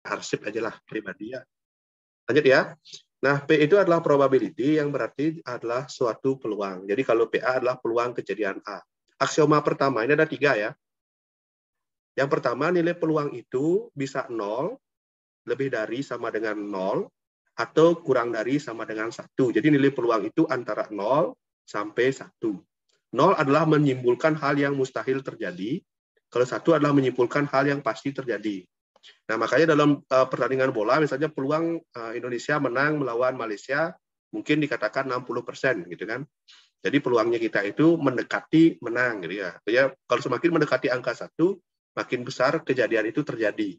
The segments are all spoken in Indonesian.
arsip aja lah, pribadi ya. Lanjut ya. Nah, P itu adalah probability yang berarti adalah suatu peluang. Jadi kalau PA adalah peluang kejadian A. Aksioma pertama, ini ada 3 ya. Yang pertama, nilai peluang itu bisa 0, lebih dari sama dengan 0, atau kurang dari sama dengan 1. Jadi nilai peluang itu antara 0 sampai 1. 0 adalah menyimpulkan hal yang mustahil terjadi, kalau 1 adalah menyimpulkan hal yang pasti terjadi. Nah, makanya dalam pertandingan bola, misalnya peluang Indonesia menang melawan Malaysia, mungkin dikatakan 60%, gitu kan. Jadi peluangnya kita itu mendekati menang, gitu ya. Ya, kalau semakin mendekati angka 1, makin besar kejadian itu terjadi.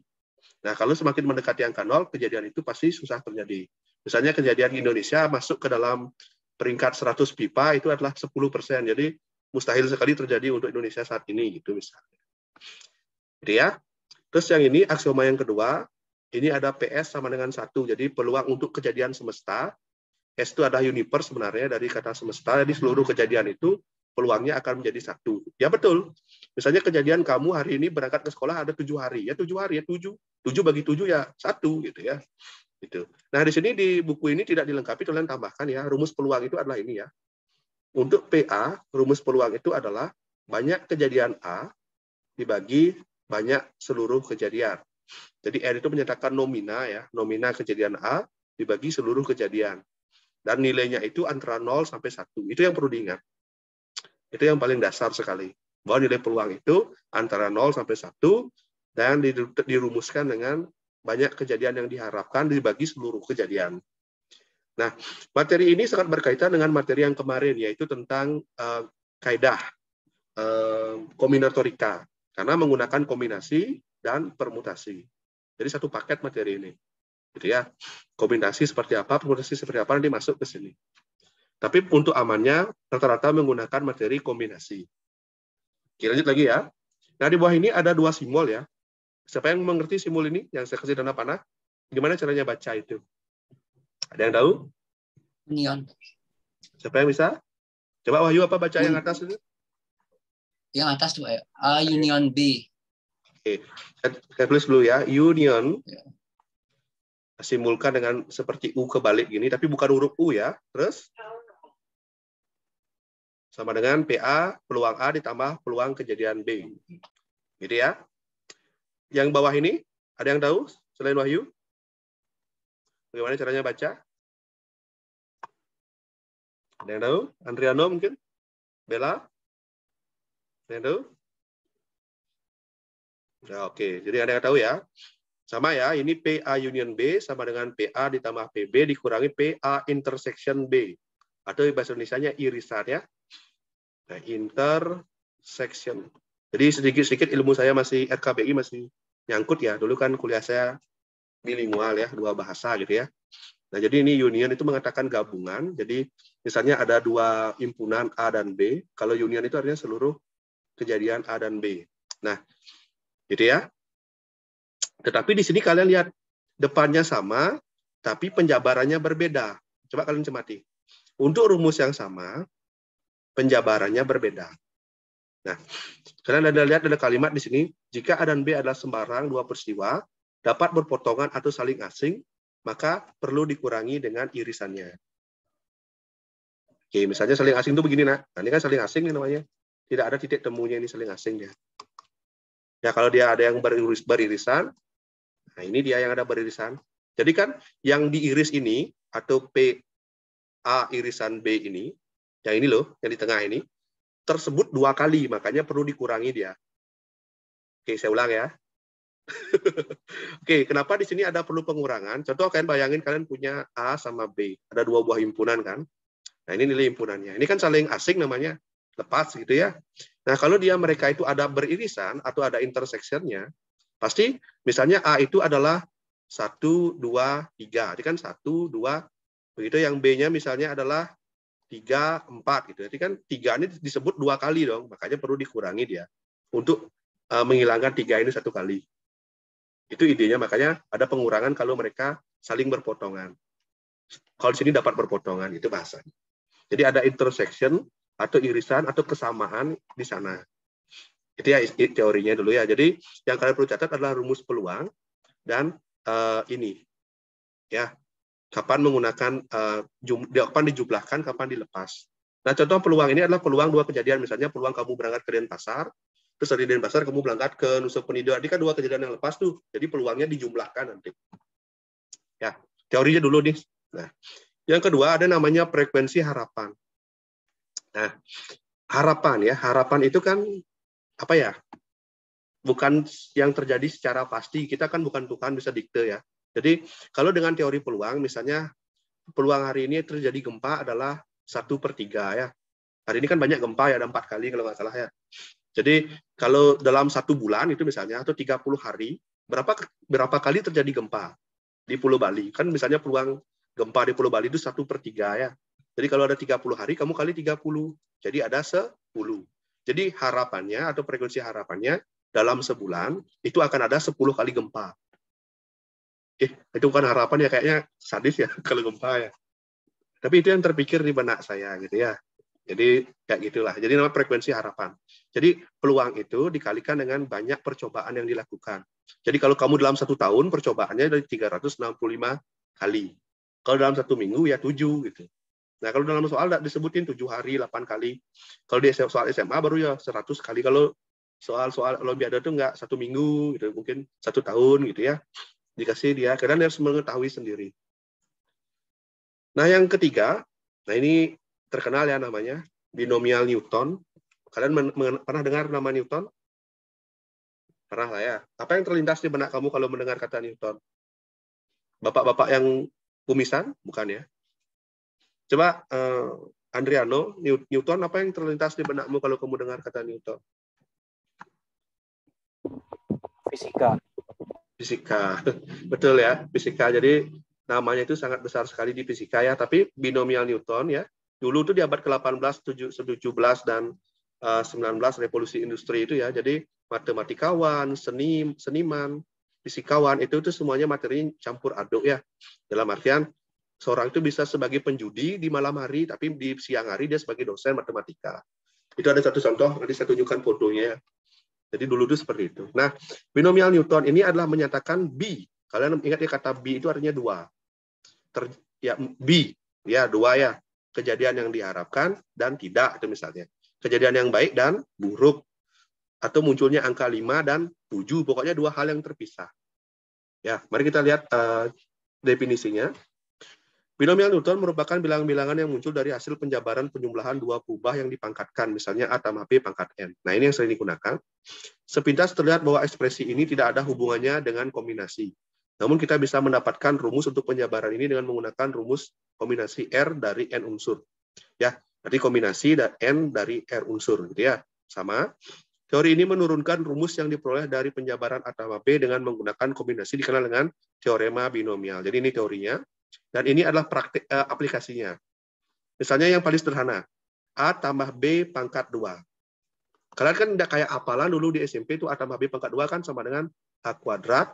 Nah, kalau semakin mendekati angka 0, kejadian itu pasti susah terjadi. Misalnya kejadian Indonesia masuk ke dalam peringkat 100 FIFA itu adalah 10%. Jadi mustahil sekali terjadi untuk Indonesia saat ini, gitu misalnya. Jadi ya. Terus yang ini, aksioma yang kedua, ini ada PS sama dengan 1. Jadi peluang untuk kejadian semesta, S itu adalah universe sebenarnya dari kata semesta, jadi seluruh kejadian itu peluangnya akan menjadi 1. Ya betul. Misalnya kejadian kamu hari ini berangkat ke sekolah ada 7 hari. Ya 7 hari, ya 7. 7 bagi 7 ya 1, gitu ya. Gitu. Nah, di sini di buku ini tidak dilengkapi, kalian tambahkan ya, rumus peluang itu adalah ini ya. Untuk PA, rumus peluang itu adalah banyak kejadian A dibagi banyak seluruh kejadian. Jadi R itu menyatakan nomina ya, nomina kejadian A dibagi seluruh kejadian. Dan nilainya itu antara 0 sampai 1. Itu yang perlu diingat. Itu yang paling dasar sekali. Bahwa nilai peluang itu antara 0 sampai 1 dan dirumuskan dengan banyak kejadian yang diharapkan dibagi seluruh kejadian. Nah, materi ini sangat berkaitan dengan materi yang kemarin, yaitu tentang kaidah kombinatorika. Karena menggunakan kombinasi dan permutasi. Jadi satu paket materi ini. Gitu ya. Kombinasi seperti apa, permutasi seperti apa, nanti masuk ke sini. Tapi untuk amannya, rata-rata menggunakan materi kombinasi. Oke, lanjut lagi ya. Nah, di bawah ini ada 2 simbol ya. Siapa yang mengerti simbol ini? Yang saya kasih tanda panah. Gimana caranya baca itu? Ada yang tahu? Union. Siapa yang bisa? Coba Wahyu, apa baca yang atas itu? Yang atas tuh Union B. Oke, saya tulis dulu ya. Union simbolkan dengan seperti U kebalik gini, tapi bukan huruf U ya. Terus sama dengan PA, peluang A ditambah peluang kejadian B. Gitu ya. Yang bawah ini, ada yang tahu selain Wahyu? Bagaimana caranya baca? Ada yang tahu? Andriano mungkin? Bella? Ada yang tahu? Nah, oke, jadi ada yang tahu ya. Sama ya, ini PA union B sama dengan PA ditambah PB dikurangi PA intersection B. Atau bahasa Indonesianya irisan ya. Nah, intersection. Jadi sedikit-sedikit ilmu saya masih RKBI masih nyangkut ya. Dulu kan kuliah saya bilingual ya, 2 bahasa gitu ya. Nah, jadi ini union itu mengatakan gabungan. Jadi misalnya ada 2 himpunan A dan B. Kalau union itu artinya seluruh kejadian A dan B. Nah, gitu ya. Tetapi di sini kalian lihat depannya sama, tapi penjabarannya berbeda. Coba kalian cermati. Untuk rumus yang sama, penjabarannya berbeda. Nah, kalian ada lihat ada kalimat di sini, jika A dan B adalah sembarang 2 peristiwa, dapat berpotongan atau saling asing, maka perlu dikurangi dengan irisannya. Oke, misalnya saling asing itu begini, nah ini kan saling asing nih namanya. Tidak ada titik temunya ini saling asing ya. Ya, kalau dia ada yang beririsan, nah ini dia yang ada beririsan. Jadi kan yang diiris ini, atau PA irisan B ini, yang ini loh, yang di tengah ini, tersebut 2 kali, makanya perlu dikurangi dia. Oke, saya ulang ya. Oke, kenapa di sini ada perlu pengurangan? Contoh kalian bayangin kalian punya A sama B, ada 2 buah himpunan kan? Nah ini nilai himpunannya. Ini kan saling asing namanya, lepas gitu ya. Nah kalau mereka itu ada beririsan atau ada intersection-nya, pasti misalnya A itu adalah 1, 2, 3. Jadi kan 1, 2, begitu yang B-nya misalnya adalah 3, 4 gitu. Jadi kan 3 ini disebut 2 kali dong, makanya perlu dikurangi dia untuk menghilangkan 3 ini 1 kali. Itu idenya, makanya ada pengurangan kalau mereka saling berpotongan. Kalau di sini dapat berpotongan, itu bahasanya. Jadi ada intersection atau irisan atau kesamaan di sana. Itu ya teorinya dulu ya. Jadi yang kalian perlu catat adalah rumus peluang dan ini, ya. Kapan menggunakan kapan dijumlahkan, kapan dilepas. Nah, contoh peluang ini adalah peluang dua kejadian, misalnya peluang kamu berangkat ke Denpasar, terus dari Denpasar kamu berangkat ke Nusa Penida. Ini kan dua kejadian yang lepas tuh, jadi peluangnya dijumlahkan nanti. Ya, teorinya dulu nih. Nah, yang kedua ada namanya frekuensi harapan. Nah, harapan itu kan apa ya? Bukan yang terjadi secara pasti. Kita kan bukan Tuhan bisa dikte ya. Jadi kalau dengan teori peluang, misalnya peluang hari ini terjadi gempa adalah 1/3 ya. Hari ini kan banyak gempa ya, ada 4 kali kalau nggak salah ya. Jadi kalau dalam 1 bulan itu misalnya atau 30 hari, berapa kali terjadi gempa di Pulau Bali? Kan misalnya peluang gempa di Pulau Bali itu 1/3 ya. Jadi kalau ada 30 hari, kamu kali 30. Jadi ada 10. Jadi harapannya atau frekuensi harapannya dalam sebulan itu akan ada 10 kali gempa. Itu bukan harapan ya, kayaknya sadis ya kalau gempa ya. Tapi itu yang terpikir di benak saya gitu ya. Jadi kayak gitulah. Jadi nama frekuensi harapan. Jadi peluang itu dikalikan dengan banyak percobaan yang dilakukan. Jadi kalau kamu dalam 1 tahun percobaannya dari 365 kali. Kalau dalam 1 minggu ya 7 gitu. Nah kalau dalam soal disebutin 7 hari, 8 kali. Kalau di soal SMA baru ya 100 kali. Kalau soal Olimpiade itu enggak 1 minggu gitu, mungkin 1 tahun gitu ya. Dikasih dia, kalian harus mengetahui sendiri. Nah, yang ketiga, nah ini terkenal ya namanya, binomial Newton. Kalian pernah dengar nama Newton? Pernah lah ya. Apa yang terlintas di benak kamu kalau mendengar kata Newton? Bapak-bapak yang kumisan? Bukan ya. Coba, Andriano, Newton, apa yang terlintas di benakmu kalau kamu dengar kata Newton? Fisika. Fisika, betul ya, fisika. Jadi namanya itu sangat besar sekali di fisika ya. Tapi binomial Newton ya, dulu tuh di abad ke-18, 17 dan 19 revolusi industri itu ya. Jadi matematikawan, seniman, fisikawan itu tuh semuanya materinya campur aduk ya. Dalam artian seorang itu bisa sebagai penjudi di malam hari, tapi di siang hari dia sebagai dosen matematika. Itu ada satu contoh, nanti saya tunjukkan fotonya ya. Jadi dulu itu seperti itu. Nah, binomial Newton ini adalah menyatakan B. Kalian ingat ya kata B itu artinya 2. B, ya 2 ya. Kejadian yang diharapkan dan tidak itu misalnya. Kejadian yang baik dan buruk. Atau munculnya angka 5 dan 7. Pokoknya 2 hal yang terpisah. Ya, mari kita lihat definisinya. Binomial Newton merupakan bilangan-bilangan yang muncul dari hasil penjabaran penjumlahan 2 kubah yang dipangkatkan, misalnya A tambah B pangkat N. Nah, ini yang sering digunakan. Sepintas terlihat bahwa ekspresi ini tidak ada hubungannya dengan kombinasi. Namun kita bisa mendapatkan rumus untuk penjabaran ini dengan menggunakan rumus kombinasi R dari N unsur. Ya, berarti kombinasi N dari R unsur, gitu ya. Sama. Teori ini menurunkan rumus yang diperoleh dari penjabaran A tambah B dengan menggunakan kombinasi dikenal dengan teorema binomial. Jadi ini teorinya. Dan ini adalah praktik aplikasinya. Misalnya yang paling sederhana, A tambah B pangkat 2. Kalian kan tidak kayak hafalan dulu di SMP itu A tambah B pangkat 2 kan sama dengan A kuadrat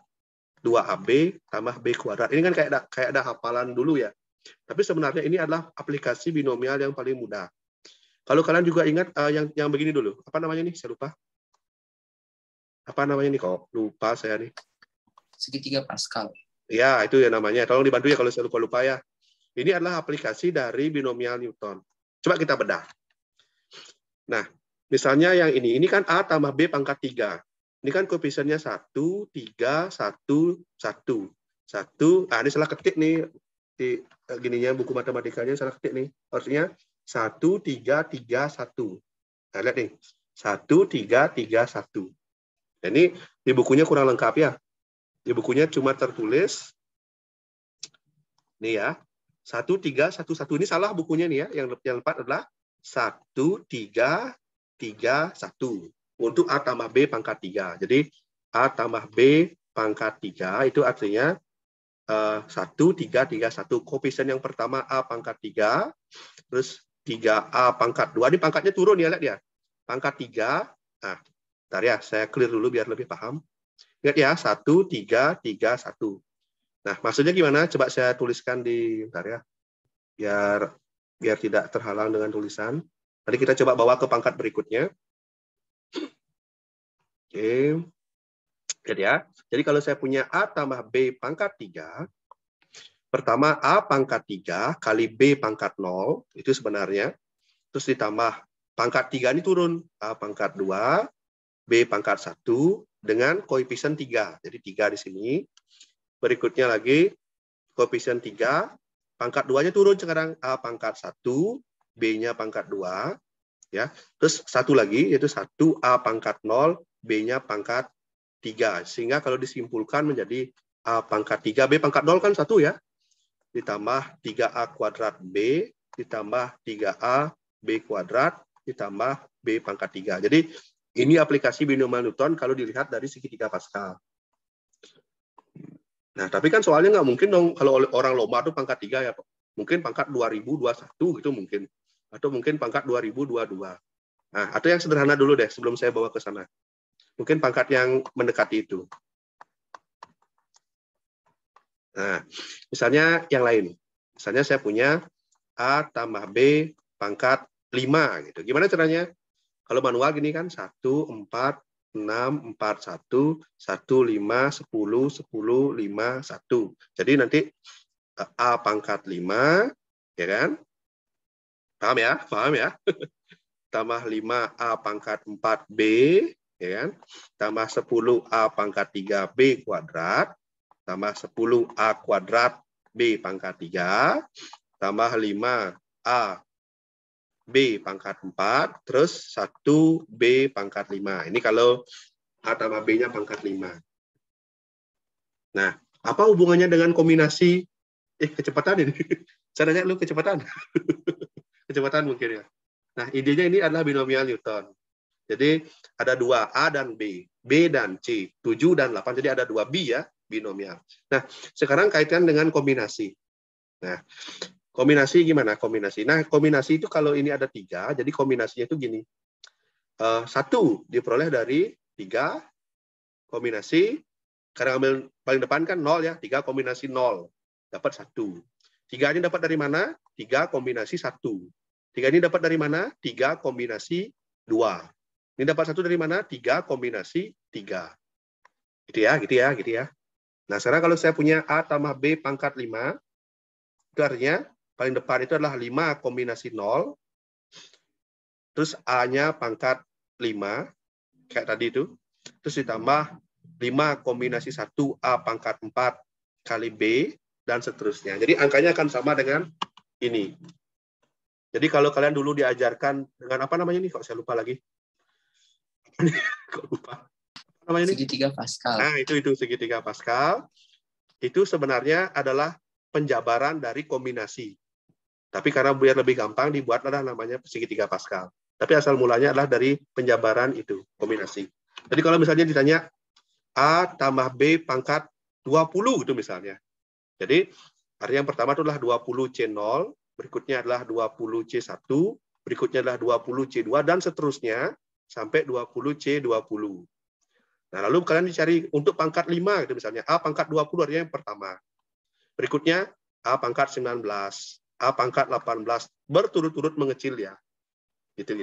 2AB tambah B kuadrat. Ini kan kayak ada hafalan dulu ya. Tapi sebenarnya ini adalah aplikasi binomial yang paling mudah. Kalau kalian juga ingat yang begini dulu. Apa namanya nih? Saya lupa. Apa namanya nih kok? Lupa saya nih. Segitiga Pascal. Ya, itu ya namanya. Tolong dibantu ya kalau saya lupa-lupa ya. Ini adalah aplikasi dari binomial Newton. Coba kita bedah. Nah, misalnya yang ini kan A tambah B pangkat 3. Ini kan koefisiennya 1, 3, 1, 1. 1, ini salah ketik nih. Di gininya buku matematikanya salah ketik nih. Artinya 1, 3, 3, 1. Nah, lihat nih. 1, 3, 3, 1. Nah, ini di bukunya kurang lengkap ya. Di bukunya cuma tertulis nih ya, 1, 3, 1, 1. Ini salah bukunya nih ya. Yang tepat adalah 1, 3, 3, 1. Untuk A tambah B pangkat 3. Jadi A tambah B pangkat 3 itu artinya 1, 3, 3, 1. Koefisien yang pertama A pangkat 3. Terus 3A pangkat 2. Ini pangkatnya turun ya, lihat ya. Pangkat 3. Nah, bentar ya, saya clear dulu biar lebih paham. Ingat ya, 1, 3, 3, 1. Nah, maksudnya gimana? Coba saya tuliskan bentar ya. Biar tidak terhalang dengan tulisan. Nanti kita coba bawa ke pangkat berikutnya. Oke. Jadi kalau saya punya A tambah B pangkat 3, pertama A pangkat 3 kali B pangkat 0, itu sebenarnya. Terus ditambah pangkat 3 ini turun. A pangkat 2, B pangkat 1 dengan koefisien 3. Jadi 3 di sini. Berikutnya lagi, koefisien 3, pangkat 2-nya turun sekarang. A pangkat 1, B-nya pangkat 2. Ya. Terus satu lagi, yaitu 1 A pangkat 0, B-nya pangkat 3. Sehingga kalau disimpulkan menjadi A pangkat 3, B pangkat 0 kan 1 ya. Ditambah 3A kuadrat B, ditambah 3A B kuadrat, ditambah B pangkat 3. Jadi ini aplikasi binomial Newton kalau dilihat dari segitiga Pascal. Nah, tapi kan soalnya nggak mungkin dong kalau orang lomba tuh pangkat 3 ya. Mungkin pangkat 2021 gitu mungkin. Atau mungkin pangkat 2022. Nah, atau yang sederhana dulu deh sebelum saya bawa ke sana. Mungkin pangkat yang mendekati itu. Nah, misalnya yang lain. Misalnya saya punya A tambah B pangkat 5 gitu. Gimana caranya? Kalau manual gini kan 1, 4, 6, 4, 1, 1, 5, 10, 10, 5, 1. Jadi nanti A pangkat 5, ya kan? Paham ya? Paham ya? Tambah 5A pangkat 4B, ya kan? Tambah 10A pangkat 3B kuadrat, tambah 10A kuadrat B pangkat 3, tambah 5A B pangkat 4, terus 1B pangkat 5. Ini kalau A tambah B-nya pangkat 5. Nah, apa hubungannya dengan kombinasi kecepatan ini? Saya nanya lu kecepatan. Kecepatan mungkin ya. Nah, idenya ini adalah binomial Newton. Jadi ada 2 A dan B, B dan C, 7 dan 8. Jadi ada 2 B ya, binomial. Nah, sekarang kaitkan dengan kombinasi. Nah, kombinasi gimana kombinasi? Nah, kombinasi itu kalau ini ada 3, jadi kombinasinya itu gini. 1 diperoleh dari 3 kombinasi, karena ambil paling depan kan 0 ya, 3 kombinasi 0, dapat 1. 3 ini dapat dari mana? 3 kombinasi 1. 3 ini dapat dari mana? 3 kombinasi 2. Ini dapat 1 dari mana? 3 kombinasi 3. Gitu ya, gitu ya, gitu ya. Nah, sekarang kalau saya punya A tambah B pangkat 5, itu artinya paling depan itu adalah 5 kombinasi 0, terus A-nya pangkat 5, kayak tadi itu, terus ditambah 5 kombinasi 1 A pangkat 4 kali B, dan seterusnya. Jadi angkanya akan sama dengan ini. Jadi kalau kalian dulu diajarkan dengan apa namanya ini, kok saya lupa lagi. Kok lupa. Apa namanya ini? Segitiga Pascal. Nah, itu segitiga Pascal. Itu sebenarnya adalah penjabaran dari kombinasi. Tapi karena biar lebih gampang dibuatlah namanya segitiga Pascal. Tapi asal mulanya adalah dari penjabaran itu, kombinasi. Jadi kalau misalnya ditanya A tambah B pangkat 20 itu misalnya. Jadi artinya yang pertama itu adalah 20C0, berikutnya adalah 20C1, berikutnya adalah 20C2, dan seterusnya sampai 20C20. Nah, lalu kalian dicari untuk pangkat 5, gitu misalnya. A pangkat 20 artinya yang pertama. Berikutnya, A pangkat 19, A pangkat 18, berturut-turut mengecil ya. Gitu.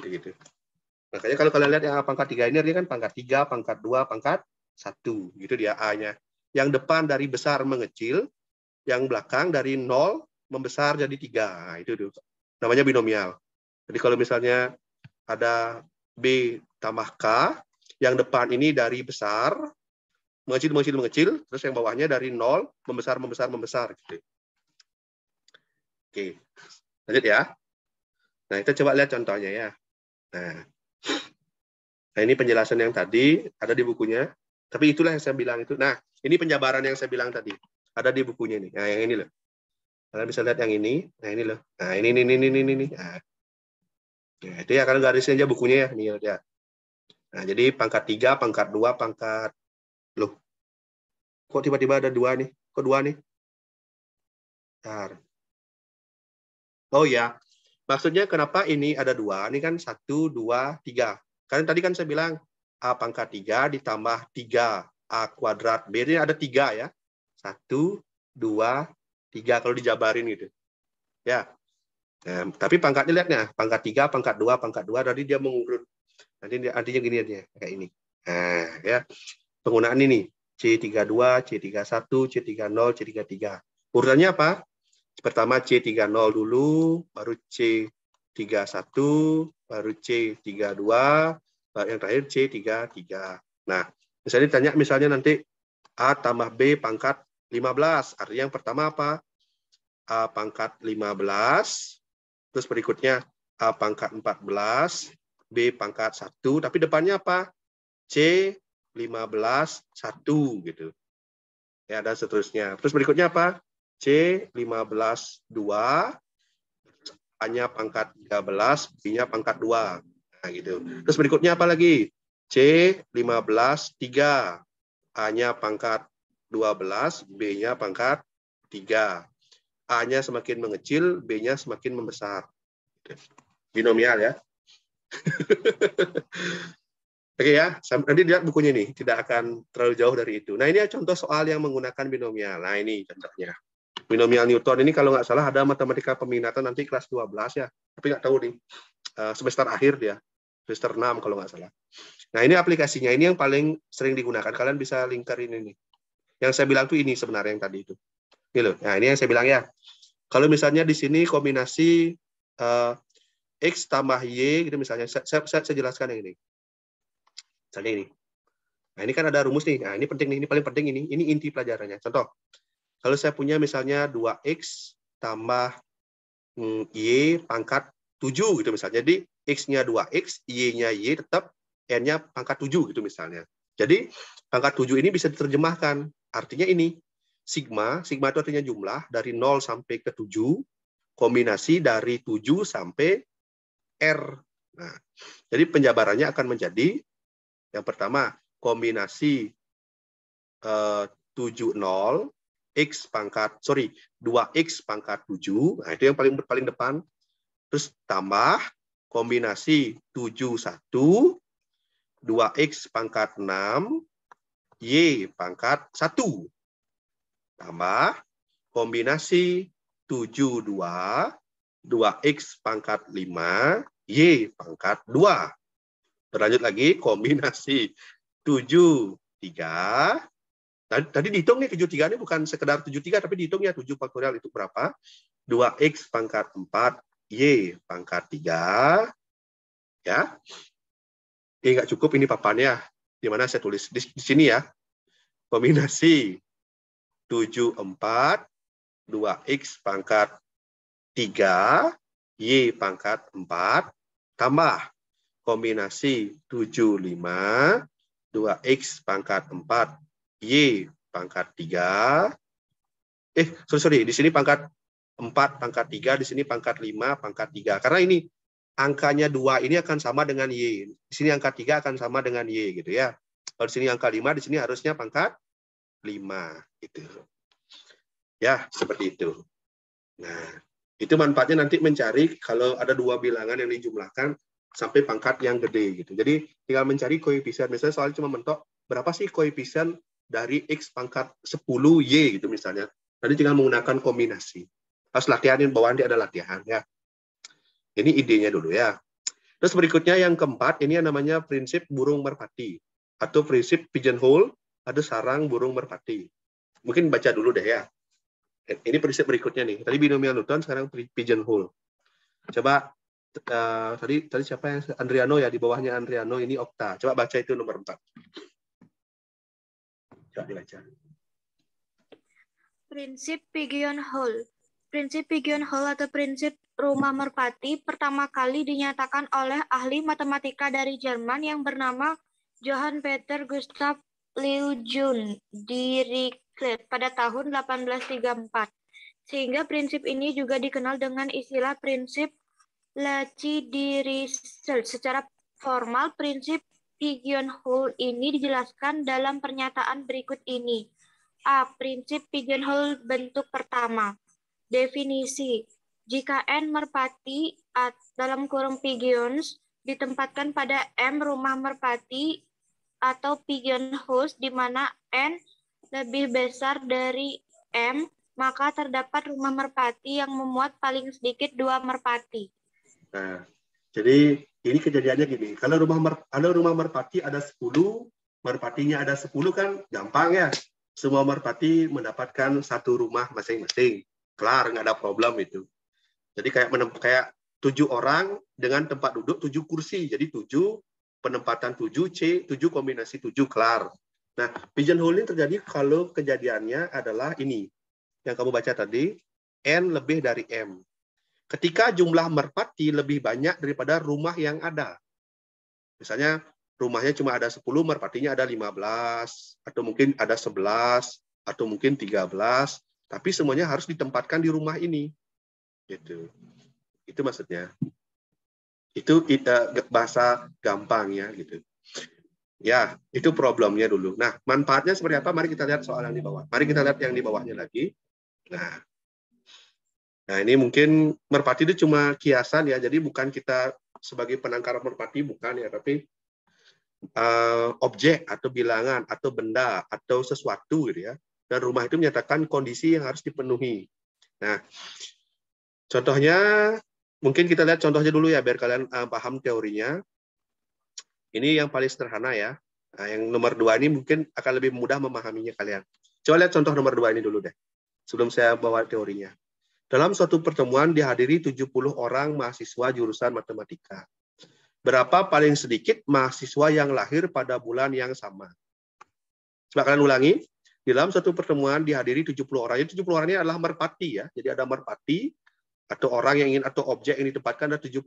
Makanya kalau kalian lihat yang A pangkat 3 ini artinya kan pangkat 3, pangkat 2, pangkat 1. Gitu dia A-nya. Yang depan dari besar mengecil, yang belakang dari 0 membesar jadi 3. Nah, itu namanya binomial. Jadi kalau misalnya ada B tambah K, yang depan ini dari besar, mengecil, terus yang bawahnya dari 0, membesar. Gitu. Oke, lanjut ya. Nah, kita coba lihat contohnya ya. Nah, ini penjelasan yang tadi, ada di bukunya. Tapi itulah yang saya bilang itu. Nah, ini penjabaran yang saya bilang tadi. Ada di bukunya nih. Nah, yang ini loh. Kalian bisa lihat yang ini. Nah, ini loh. Nah, ini. Nah, itu ya, kalian garisin aja bukunya ya. Nih, ya. Nah, jadi pangkat 3, pangkat 2, pangkat... Loh, kok tiba-tiba ada 2 nih? Kok 2 nih? Bentar. Oh ya, maksudnya kenapa ini ada 2? Ini kan 1, 2, 3. Karena tadi kan saya bilang A pangkat 3 ditambah 3 A kuadrat B. Ini ada 3 ya. 1, 2, 3 kalau dijabarin gitu. Ya. Nah, tapi pangkatnya lihatnya, pangkat 3, pangkat 2, tadi dia mengurut. Nanti artinya gini aja, kayak ini. Nah, ya. penggunaan ini. C32, C31, C30, C33. Urutannya apa? Pertama C30 dulu, baru C31, baru C32, baru yang terakhir C33. Nah, misalnya ditanya misalnya nanti A tambah B pangkat 15. Artinya yang pertama apa? A pangkat 15, terus berikutnya A pangkat 14, B pangkat 1, tapi depannya apa? C15 1 gitu. Ya, dan seterusnya. Terus berikutnya apa? C15 2, A-nya pangkat 13, B-nya pangkat 2. Nah, gitu. Terus berikutnya apa lagi? C15 3, A-nya pangkat 12, B-nya pangkat 3. A-nya semakin mengecil, B-nya semakin membesar. Binomial ya. Oke ya, nanti lihat bukunya nih, tidak akan terlalu jauh dari itu. Nah, ini contoh soal yang menggunakan binomial. Nah, ini contohnya. Binomial Newton ini kalau nggak salah ada matematika peminatan nanti kelas 12 ya. Tapi nggak tahu nih, semester akhir dia. Semester 6 kalau nggak salah. Nah, ini aplikasinya. Ini yang paling sering digunakan. Kalian bisa lingkar ini nih. Yang saya bilang tuh ini sebenarnya yang tadi itu. Ini loh. Nah, ini yang saya bilang ya. Kalau misalnya di sini kombinasi X tambah Y, gitu misalnya. Saya jelaskan yang ini. Misalnya ini. Nah, ini kan ada rumus nih. Nah, ini penting nih. Ini paling penting ini. Ini inti pelajarannya. Contoh. Kalau saya punya misalnya 2X tambah Y pangkat 7 gitu misalnya. Jadi X-nya 2X, Y-nya Y tetap N-nya pangkat 7 gitu misalnya. Jadi pangkat 7 ini bisa diterjemahkan. Artinya ini. Sigma itu artinya jumlah dari 0 sampai ke 7. Kombinasi dari 7 sampai R. Nah, jadi penjabarannya akan menjadi yang pertama, kombinasi 70 X pangkat, 2X pangkat 7. Nah, itu yang paling depan. Terus tambah kombinasi 71, 2X pangkat 6, Y pangkat 1. Tambah kombinasi 72, 2X pangkat 5, Y pangkat 2. Berlanjut lagi, kombinasi 7, 3. Tadi dihitung nih 73 ini bukan sekedar 73, tapi dihitung ya 7 faktorial itu berapa? 2X pangkat 4, Y pangkat 3. Ya. Ini nggak cukup ini papannya. Di mana saya tulis? Di sini ya. Kombinasi 74, 2X pangkat 3, Y pangkat 4, tambah kombinasi 75, 2X pangkat 4, Y pangkat 3. Sorry, di sini pangkat 4, pangkat 3, di sini pangkat 5, pangkat 3. Karena ini angkanya 2 ini akan sama dengan Y. Di sini angka 3 akan sama dengan Y gitu ya. Kalau di sini angka 5, di sini harusnya pangkat 5 gitu. Ya, seperti itu. Nah, itu manfaatnya nanti mencari kalau ada dua bilangan yang dijumlahkan sampai pangkat yang gede gitu. Jadi tinggal mencari koefisien. Misalnya soalnya cuma mentok berapa sih koefisien dari X pangkat 10 Y gitu misalnya. Nanti tinggal menggunakan kombinasi. Harus latihanin, bawah nanti ada latihan ya. Ini idenya dulu ya. Terus berikutnya yang keempat, ini yang namanya prinsip burung merpati. Atau prinsip pigeonhole, ada sarang burung merpati. Mungkin baca dulu deh ya. Ini prinsip berikutnya nih. Tadi binomial Newton, sekarang pigeonhole. Coba tadi siapa yang Andriano ya, di bawahnya Andriano ini Okta. Coba baca itu nomor 4. Coba dibaca. Prinsip pigeonhole. Prinsip pigeonhole atau prinsip rumah merpati pertama kali dinyatakan oleh ahli matematika dari Jerman yang bernama Johann Peter Gustav Lejeune Dirichlet pada tahun 1834. Sehingga prinsip ini juga dikenal dengan istilah prinsip Lechi-Dirichlet. Secara formal, prinsip pigeonhole ini dijelaskan dalam pernyataan berikut ini. A. Prinsip pigeonhole bentuk pertama. Definisi. Jika N merpati dalam kurung pigeons ditempatkan pada M rumah merpati atau pigeonholes di mana N lebih besar dari M, maka terdapat rumah merpati yang memuat paling sedikit 2 merpati. Nah, jadi ini kejadiannya gini. Kalau rumah merpati ada 10, merpatinya ada 10 kan gampang ya. Semua merpati mendapatkan satu rumah masing-masing. Kelar, nggak ada problem itu. Jadi kayak 7 orang dengan tempat duduk 7 kursi. Jadi 7 penempatan 7 C, 7 kombinasi 7 kelar. Nah, pigeonhole ini terjadi kalau kejadiannya adalah ini. Yang kamu baca tadi, N lebih dari M. Ketika jumlah merpati lebih banyak daripada rumah yang ada. Misalnya rumahnya cuma ada 10, merpatinya ada 15, atau mungkin ada 11, atau mungkin 13, tapi semuanya harus ditempatkan di rumah ini. Gitu. Itu maksudnya. Itu bahasa gampang ya gitu. Ya, itu problemnya dulu. Nah, manfaatnya seperti apa? Mari kita lihat soal yang di bawah. Mari kita lihat yang di bawahnya lagi. Nah, ini mungkin merpati itu cuma kiasan ya. Jadi bukan kita sebagai penangkar merpati, bukan ya, tapi objek atau bilangan atau benda atau sesuatu gitu ya. Dan rumah itu menyatakan kondisi yang harus dipenuhi. Nah, contohnya mungkin kita lihat contohnya dulu ya biar kalian paham teorinya. Ini yang paling sederhana ya. Nah, yang nomor 2 ini mungkin akan lebih mudah memahaminya kalian. Coba lihat contoh nomor 2 ini dulu deh. Sebelum saya bawa teorinya. Dalam suatu pertemuan dihadiri 70 orang mahasiswa jurusan matematika. Berapa paling sedikit mahasiswa yang lahir pada bulan yang sama? Coba kalian ulangi. Di dalam satu pertemuan dihadiri 70 orang. Jadi 70 orang ini adalah merpati ya. Jadi ada merpati atau orang yang ingin atau objek yang ditempatkan ada 70.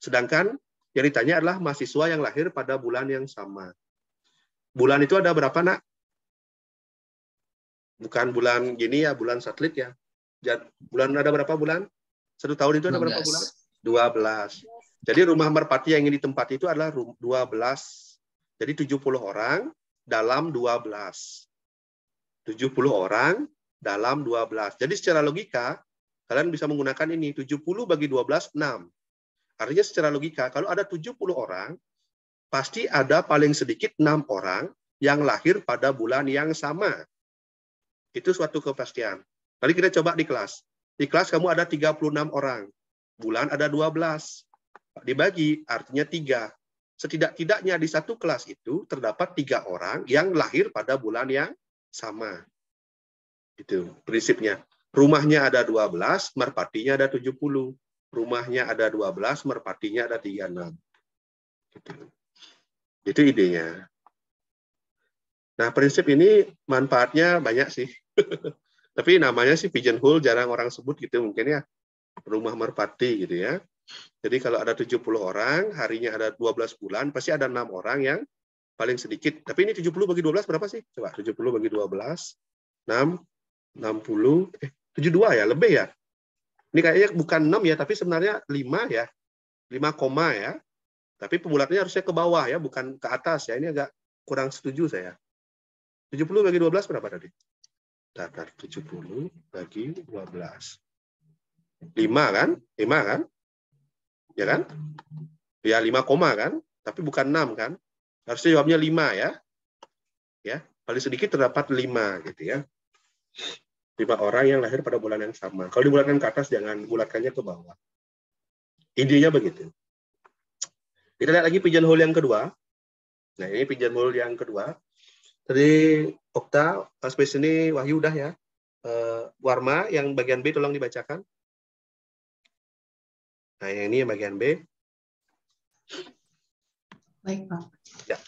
Sedangkan yang ditanya adalah mahasiswa yang lahir pada bulan yang sama. Bulan itu ada berapa, Nak? Bukan bulan gini ya, bulan satelit ya. Bulan ada berapa bulan? 1 tahun itu ada berapa bulan? 12. Jadi rumah merpati yang ingin ditempati itu adalah 12. Jadi 70 orang dalam 12. 70 orang dalam 12. Jadi secara logika, kalian bisa menggunakan ini. 70 bagi 12, 6. Artinya secara logika, kalau ada 70 orang, pasti ada paling sedikit 6 orang yang lahir pada bulan yang sama. Itu suatu kepastian. Mari kita coba di kelas. Di kelas kamu ada 36 orang. Bulan ada 12. Dibagi, artinya 3. Setidak-tidaknya di satu kelas itu terdapat 3 orang yang lahir pada bulan yang sama. Itu prinsipnya. Rumahnya ada 12, merpatinya ada 70. Rumahnya ada 12, merpatinya ada 36. Gitu. Itu idenya. Nah, prinsip ini manfaatnya banyak sih. Tapi namanya sih pigeonhole, jarang orang sebut gitu mungkin ya. Rumah merpati gitu ya. Jadi kalau ada 70 orang, harinya ada 12 bulan, pasti ada 6 orang yang paling sedikit. Tapi ini 70 bagi 12 berapa sih? Coba 70 bagi 12, 6, 60, 72 ya, lebih ya. Ini kayaknya bukan 6 ya, tapi sebenarnya 5 ya. 5 koma ya. Tapi pembulatannya harusnya ke bawah ya, bukan ke atas ya. Ini agak kurang setuju saya. 70 bagi 12 berapa tadi? Datar 70 bagi 12. 5 kan? 5 kan? Ya kan? Ya 5 koma kan? Tapi bukan 6 kan? Harusnya jawabnya 5 ya. Ya, paling sedikit terdapat 5 gitu ya. 5 orang yang lahir pada bulan yang sama. Kalau dibulatkan ke atas, jangan bulatkannya ke bawah. Intinya begitu. Kita lihat lagi pigeonhole yang kedua. Nah, ini pigeonhole yang kedua. Tadi Okta, space ini Wahyu udah ya. Warma yang bagian B tolong dibacakan. Nah, yang ini yang bagian B. Baik, Pak. Ya.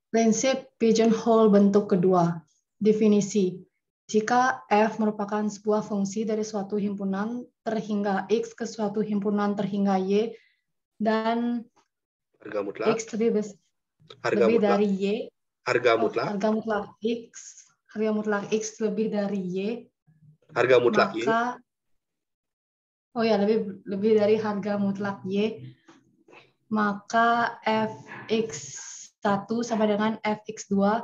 Prinsip pigeonhole bentuk kedua. Definisi. Jika F merupakan sebuah fungsi dari suatu himpunan terhingga X ke suatu himpunan terhingga Y, dan harga mutlak X lebih dari Y, harga mutlak harga mutlak X lebih dari Y, harga mutlak maka lebih dari harga mutlak Y, maka Fx1 sama dengan Fx2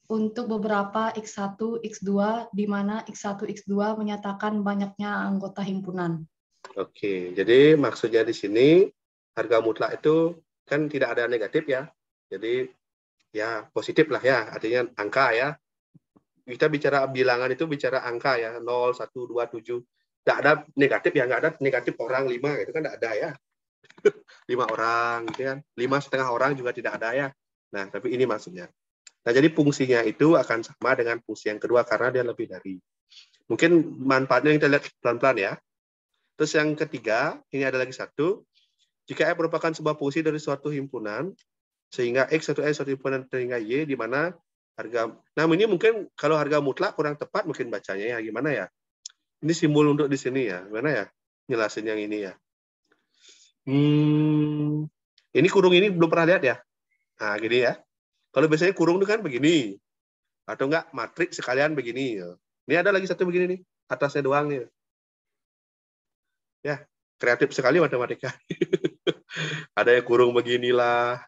untuk beberapa X1, X2, di mana X1, X2 menyatakan banyaknya anggota himpunan. Oke, jadi maksudnya di sini harga mutlak itu kan tidak ada negatif ya. Jadi ya positif lah ya, artinya angka ya. Kita bicara bilangan itu bicara angka ya, 0, 1, 2, 7. Tidak ada negatif ya, nggak ada negatif orang 5 itu kan tidak ada ya. 5 orang gitu kan. 5,5 orang juga tidak ada ya. Nah, tapi ini maksudnya. Nah, jadi fungsinya itu akan sama dengan fungsi yang kedua karena dia lebih dari. Mungkin manfaatnya kita lihat pelan-pelan ya. Terus yang ketiga, ini ada lagi satu. Jika F merupakan sebuah fungsi dari suatu himpunan, sehingga X satu S suatu himpunan sehingga Y, di mana harga, nah ini mungkin kalau harga mutlak kurang tepat mungkin bacanya ya, gimana ya? Ini simbol untuk di sini ya, gimana ya? Jelasin yang ini ya. Ini kurung ini belum pernah lihat ya? Nah, gini ya. Kalau biasanya kurung itu kan begini. Atau enggak matriks sekalian begini. Ini ada lagi satu begini nih. Atasnya doang nih. Ya, kreatif sekali matematika. Ada yang kurung beginilah.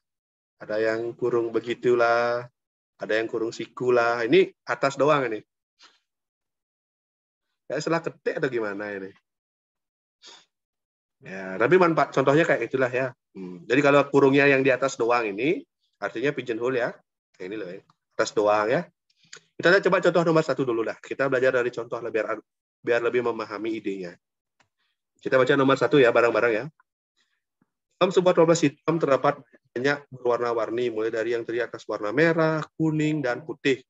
Ada yang kurung begitulah. Ada yang kurung sikulah. Ini atas doang ini. Kayak salah ketik atau gimana ini? Ya, tapi manfaat contohnya kayak itulah ya. Jadi kalau kurungnya yang di atas doang ini, artinya pigeonhole ya. Kayak ini loh ya. Atas doang ya. Kita coba contoh nomor 1 dulu lah. Kita belajar dari contoh biar lebih memahami idenya. Kita baca nomor 1 ya, bareng-bareng ya. Dalam sebuah toples hitam terdapat banyak berwarna-warni, mulai dari yang terdiri atas warna merah, kuning, dan putih.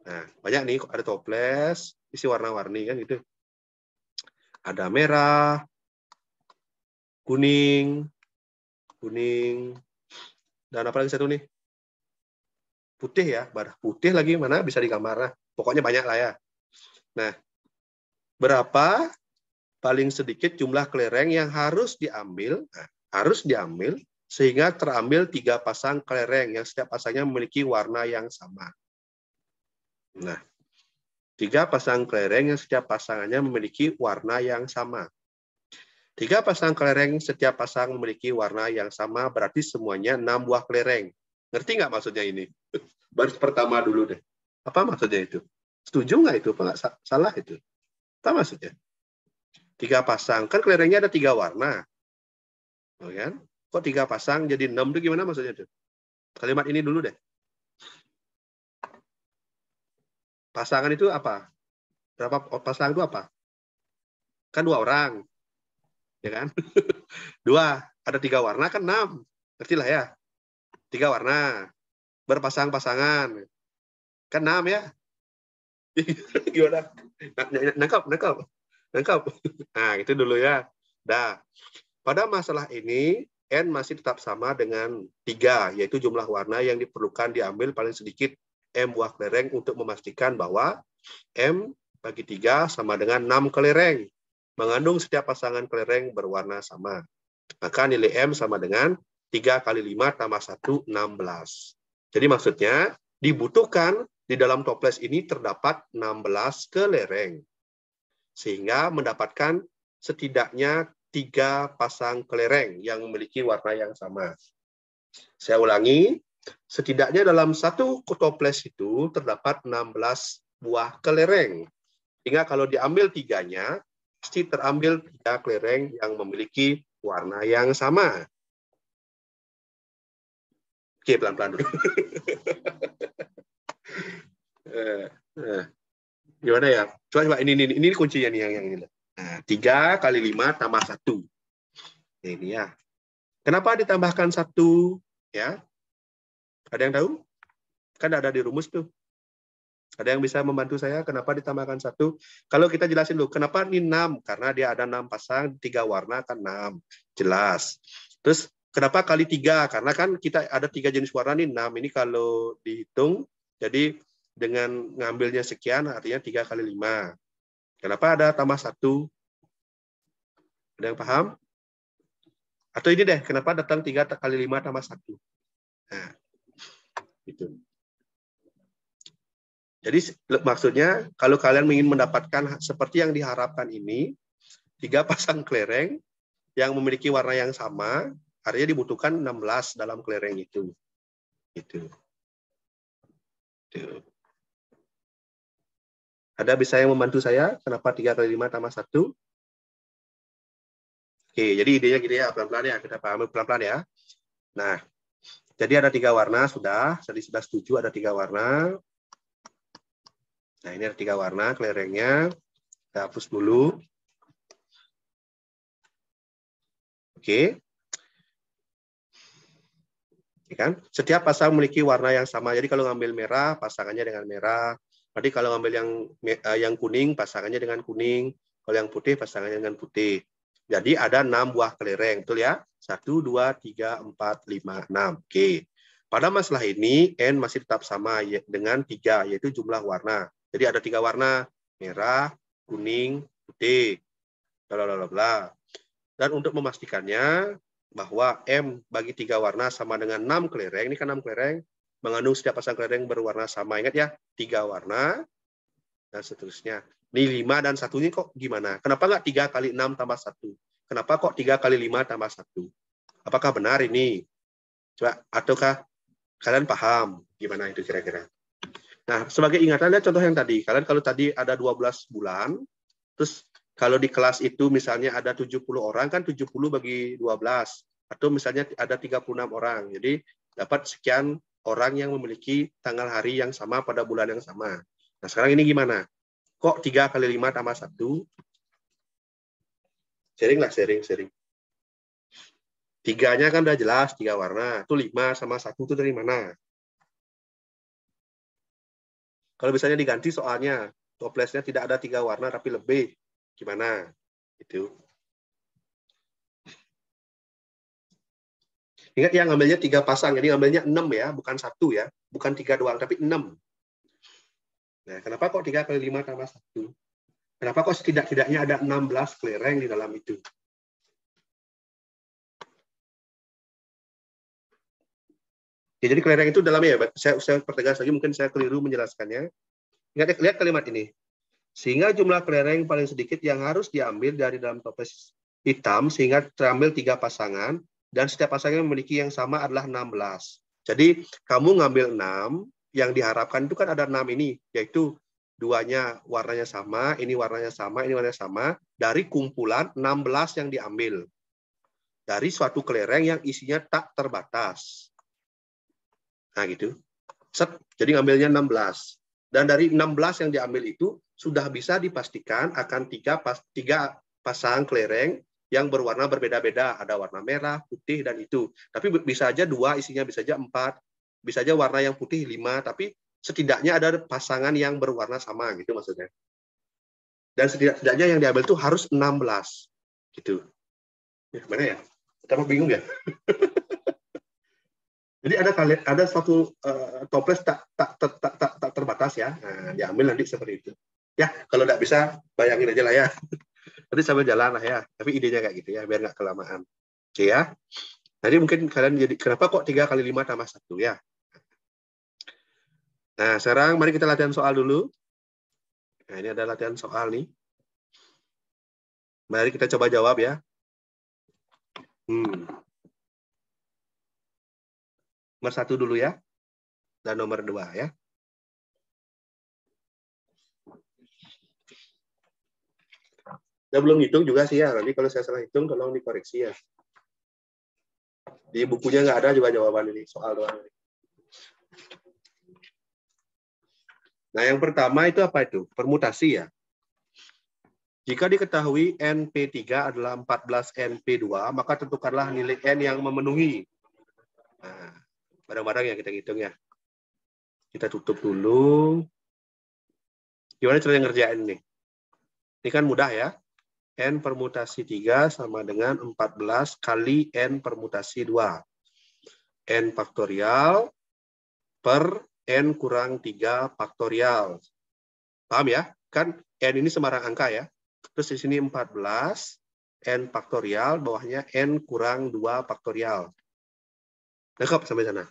Nah, banyak nih, ada toples, isi warna-warni kan gitu. Ada merah, kuning, dan apa lagi satu nih? Putih ya, putih lagi mana bisa digambar. Nah, pokoknya banyak lah ya. Nah, berapa paling sedikit jumlah kelereng yang harus diambil? Nah, harus diambil sehingga terambil 3 pasang kelereng yang setiap pasangnya memiliki warna yang sama. Nah, 3 pasang kelereng yang setiap pasangannya memiliki warna yang sama. 3 pasang kelereng setiap pasang memiliki warna yang sama, berarti semuanya 6 buah kelereng. Ngerti nggak maksudnya ini? Baris pertama dulu deh. Apa maksudnya itu? Setuju nggak itu? Apa nggak salah itu? Apa maksudnya? 3 pasang. Kan kelerengnya ada 3 warna. Oh, kan? Kok 3 pasang jadi 6 itu gimana maksudnya itu? Kalimat ini dulu deh. Pasangan itu apa? Berapa pasangan itu apa? Kan 2 orang. Ya kan? 2. Ada 3 warna kan 6. Ngerti lah ya? 3 warna. Berpasang-pasangan. Kan 6 ya? Gimana? Nangkap. Nah, itu dulu ya. Dah. Pada masalah ini, N masih tetap sama dengan 3, yaitu jumlah warna yang diperlukan diambil paling sedikit M buah kelereng untuk memastikan bahwa M bagi 3 sama dengan 6 kelereng. Mengandung setiap pasangan kelereng berwarna sama. Maka nilai M sama dengan 3 kali 5 tambah 1, 16. Jadi maksudnya, dibutuhkan di dalam toples ini terdapat 16 kelereng. Sehingga mendapatkan setidaknya 3 pasang kelereng yang memiliki warna yang sama. Saya ulangi, setidaknya dalam satu toples itu terdapat 16 buah kelereng. Sehingga kalau diambil 3-nya, pasti terambil 3 kelereng yang memiliki warna yang sama. Oke, pelan-pelan dulu. Gimana ya? Coba ini kuncinya nih yang ini. Nah, 3 kali 5 tambah 1. Ini ya. Kenapa ditambahkan 1? Ya. Ada yang tahu? Kan ada di rumus tuh. Ada yang bisa membantu saya? Kenapa ditambahkan 1? Kalau kita jelasin dulu. Kenapa ini 6? Karena dia ada 6 pasang, 3 warna kan 6. Jelas. Terus kenapa kali 3? Karena kan kita ada 3 jenis warna nih, 6. Ini kalau dihitung, jadi dengan ngambilnya sekian, artinya 3 kali 5. Kenapa ada tambah 1? Ada yang paham? Atau ini deh, kenapa datang 3 kali 5 tambah 1? Nah, itu. Jadi maksudnya, kalau kalian ingin mendapatkan seperti yang diharapkan ini, 3 pasang kelereng yang memiliki warna yang sama, artinya dibutuhkan 16 dalam kelereng itu. Itu. Ada bisa yang membantu saya? Kenapa 3 kali 5 tambah 1? Oke, jadi idenya gini ya, pelan-pelan ya. Kita pahami pelan-pelan ya. Nah, jadi ada 3 warna sudah. Tadi sudah setuju ada 3 warna. Nah, ini ada 3 warna kelerengnya. Kita hapus dulu. Oke. Ya kan? Setiap pasang memiliki warna yang sama. Jadi kalau ngambil merah, pasangannya dengan merah. Nanti kalau ngambil yang kuning, pasangannya dengan kuning. Kalau yang putih, pasangannya dengan putih. Jadi ada 6 buah kelereng, betul ya? 1, 2, 3, 4, 5, 6. Oke. Pada masalah ini, N masih tetap sama dengan 3, yaitu jumlah warna. Jadi ada 3 warna, merah, kuning, putih. Blablabla. Dan untuk memastikannya, bahwa M bagi 3 warna sama dengan 6 kelereng, ini kan 6 kelereng, mengandung setiap pasang kelereng berwarna sama. Ingat ya, 3 warna, dan seterusnya. Ini 5 dan 1 ini kok gimana? Kenapa nggak 3 kali 6 tambah 1? Kenapa kok 3 kali 5 tambah 1? Apakah benar ini? Coba, ataukah kalian paham gimana itu kira-kira? Nah, sebagai ingatan, lihat contoh yang tadi. Kalian kalau tadi ada 12 bulan, terus kalau di kelas itu misalnya ada 70 orang, kan 70 bagi 12. Atau misalnya ada 36 orang. Jadi dapat sekian orang yang memiliki tanggal hari yang sama pada bulan yang sama. Nah, sekarang ini gimana? Kok 3 kali 5 tambah 1? Sharing lah, sharing. 3-nya kan udah jelas, 3 warna. Itu 5 sama 1 itu dari mana? Kalau misalnya diganti soalnya, toplesnya tidak ada 3 warna tapi lebih. Gimana? Itu. Ingat ya, ngambilnya 3 pasang. Jadi ngambilnya 6 ya, bukan 1 ya. Bukan 3 doang, tapi 6. Nah, kenapa kok 3 kali 5 tambah 1? Kenapa kok setidak-tidaknya ada 16 kelereng di dalam itu? Ya, jadi kelereng itu dalamnya ya, saya pertegas lagi, mungkin saya keliru menjelaskannya. Ingat, lihat kalimat ini. Sehingga jumlah kelereng paling sedikit yang harus diambil dari dalam toples hitam, sehingga terambil 3 pasangan, dan setiap pasangan memiliki yang sama adalah 16. Jadi, kamu ngambil 6, yang diharapkan itu kan ada 6 ini, yaitu 2-nya warnanya sama, ini warnanya sama, ini warnanya sama, dari kumpulan 16 yang diambil. Dari suatu kelereng yang isinya tak terbatas. Nah, gitu. Set, jadi ngambilnya 16. Dan dari 16 yang diambil itu, sudah bisa dipastikan akan 3 pasang kelereng yang berwarna berbeda-beda. Ada warna merah, putih, dan itu. Tapi bisa aja 2, isinya bisa aja 4. Bisa aja warna yang putih 5, tapi setidaknya ada pasangan yang berwarna sama, gitu maksudnya. Dan setidaknya yang diambil itu harus 16. Gitu. Ya, mana ya? Kita bingung ya? Jadi ada suatu toples tak terbatas ya. Nah, diambil nanti seperti itu. Ya, kalau nggak bisa, bayangin aja lah ya. Nanti sambil jalan lah ya. Tapi idenya kayak gitu ya, biar nggak kelamaan. Oke ya. Jadi mungkin kalian jadi, kenapa kok 3 kali 5 tambah 1 ya? Nah, sekarang mari kita latihan soal dulu. Nah, ini ada latihan soal nih. Mari kita coba jawab ya. Nomor 1 dulu ya. Dan nomor 2 ya. Saya belum hitung juga sih ya. Nanti kalau saya salah hitung, tolong dikoreksi ya. Di bukunya nggak ada juga jawaban ini. Soal doang. Nah, yang pertama itu apa itu? Permutasi ya. Jika diketahui NP3 adalah 14 NP2, maka tentukanlah nilai N yang memenuhi. Nah, barang-barang yang kita hitung ya. Kita tutup dulu. Gimana cara ngerjain nih? Ini kan mudah ya. N permutasi 3 sama dengan 14 kali N permutasi 2. N faktorial per N kurang 3 faktorial. Paham ya? Kan N ini sembarang angka ya. Terus di sini 14, N faktorial, bawahnya N kurang 2 faktorial. Lengkap sampai sana?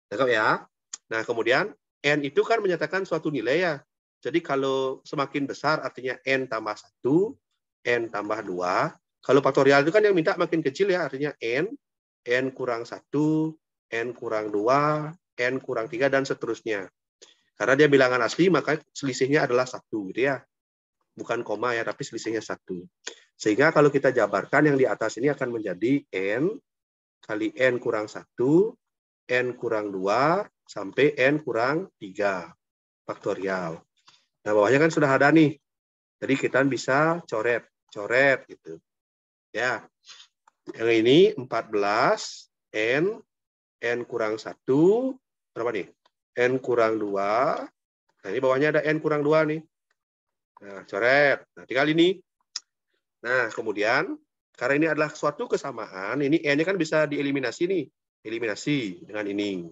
Lengkap ya? Nah, kemudian N itu kan menyatakan suatu nilai ya. Jadi kalau semakin besar artinya N tambah 1, N tambah 2. Kalau faktorial itu kan yang minta makin kecil ya, artinya N kurang 1, N kurang 2, N kurang 3, dan seterusnya. Karena dia bilangan asli, maka selisihnya adalah 1, gitu ya. Bukan koma ya, tapi selisihnya 1. Sehingga kalau kita jabarkan yang di atas ini akan menjadi N kali N kurang 1, N kurang 2, sampai N kurang 3 faktorial. Nah, bawahnya kan sudah ada nih. Jadi kita bisa coret gitu. Ya. Yang ini 14 N kurang 1, berapa nih? N kurang 2. Nah, ini bawahnya ada N kurang 2 nih. Nah, coret. Nah, tinggal ini. Nah, kemudian, karena ini adalah suatu kesamaan, ini N-nya kan bisa dieliminasi nih. Eliminasi dengan ini.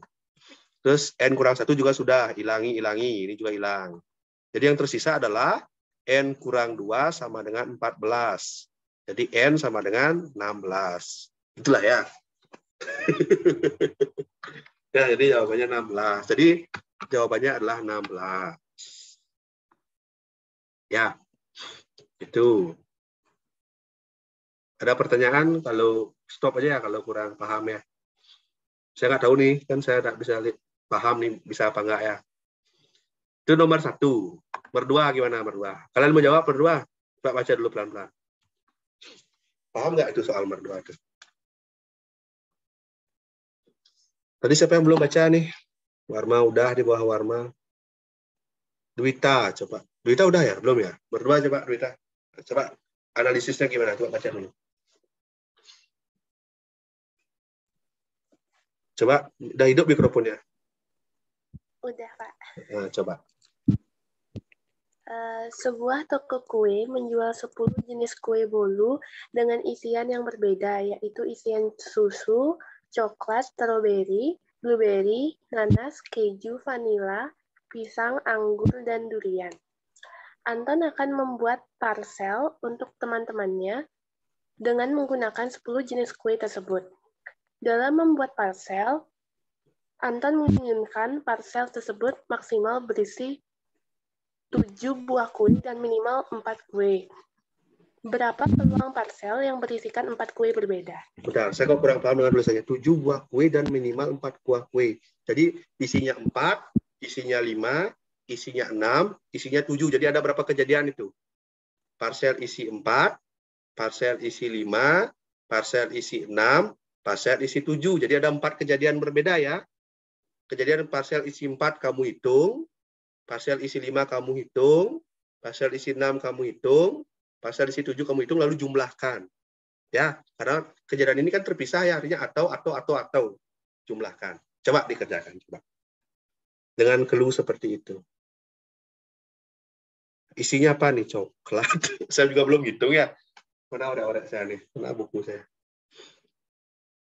Terus N kurang 1 juga sudah, hilangi. Ini juga hilang. Jadi yang tersisa adalah N kurang 2 sama dengan 14. Jadi N sama dengan 16. Itulah ya. Ya, jadi jawabannya 16. Jadi jawabannya adalah 16. Ya, itu. Ada pertanyaan? Kalau stop aja ya kalau kurang paham ya. Saya nggak tahu nih, kan saya nggak bisa paham nih bisa apa enggak ya. Itu nomor 1. Nomor 2 gimana nomor 2? Kalian mau jawab nomor 2? Coba baca dulu pelan-pelan. Paham nggak itu soal nomor 2 itu? Tadi siapa yang belum baca nih? Warma udah di bawah Warma. Dwita, coba. Dwita udah ya? Belum ya? Berdua coba, Dwita. Coba analisisnya gimana? Coba baca dulu. Coba, udah hidup mikrofonnya. Udah, Pak. Nah, coba. Sebuah toko kue menjual 10 jenis kue bolu dengan isian yang berbeda, yaitu isian susu, coklat, stroberi, blueberry, nanas, keju, vanila, pisang, anggur, dan durian. Anton akan membuat parsel untuk teman-temannya dengan menggunakan 10 jenis kue tersebut. Dalam membuat parsel, Anton menginginkan parsel tersebut maksimal berisi 7 buah kue dan minimal 4 kue. Berapa peluang parsel yang berisikan 4 kue berbeda? Bentar, saya kok kurang paham dengan tulisannya. 7 buah kue dan minimal 4 buah kue. Jadi isinya 4, isinya 5, isinya 6, isinya 7. Jadi ada berapa kejadian itu? Parsel isi 4, parsel isi 5, parsel isi 6, parsel isi 7. Jadi ada 4 kejadian berbeda ya. Kejadian parsel isi 4 kamu hitung, parsel isi 5 kamu hitung, parsel isi 6 kamu hitung, parsel isi 7 kamu hitung, lalu jumlahkan. Ya, karena kejadian ini kan terpisah ya, artinya atau jumlahkan. Coba dikerjakan, coba. Dengan clue seperti itu. Isinya apa nih? Coklat. Saya juga belum hitung ya. Mana orek-orek saya nih? Mana buku saya?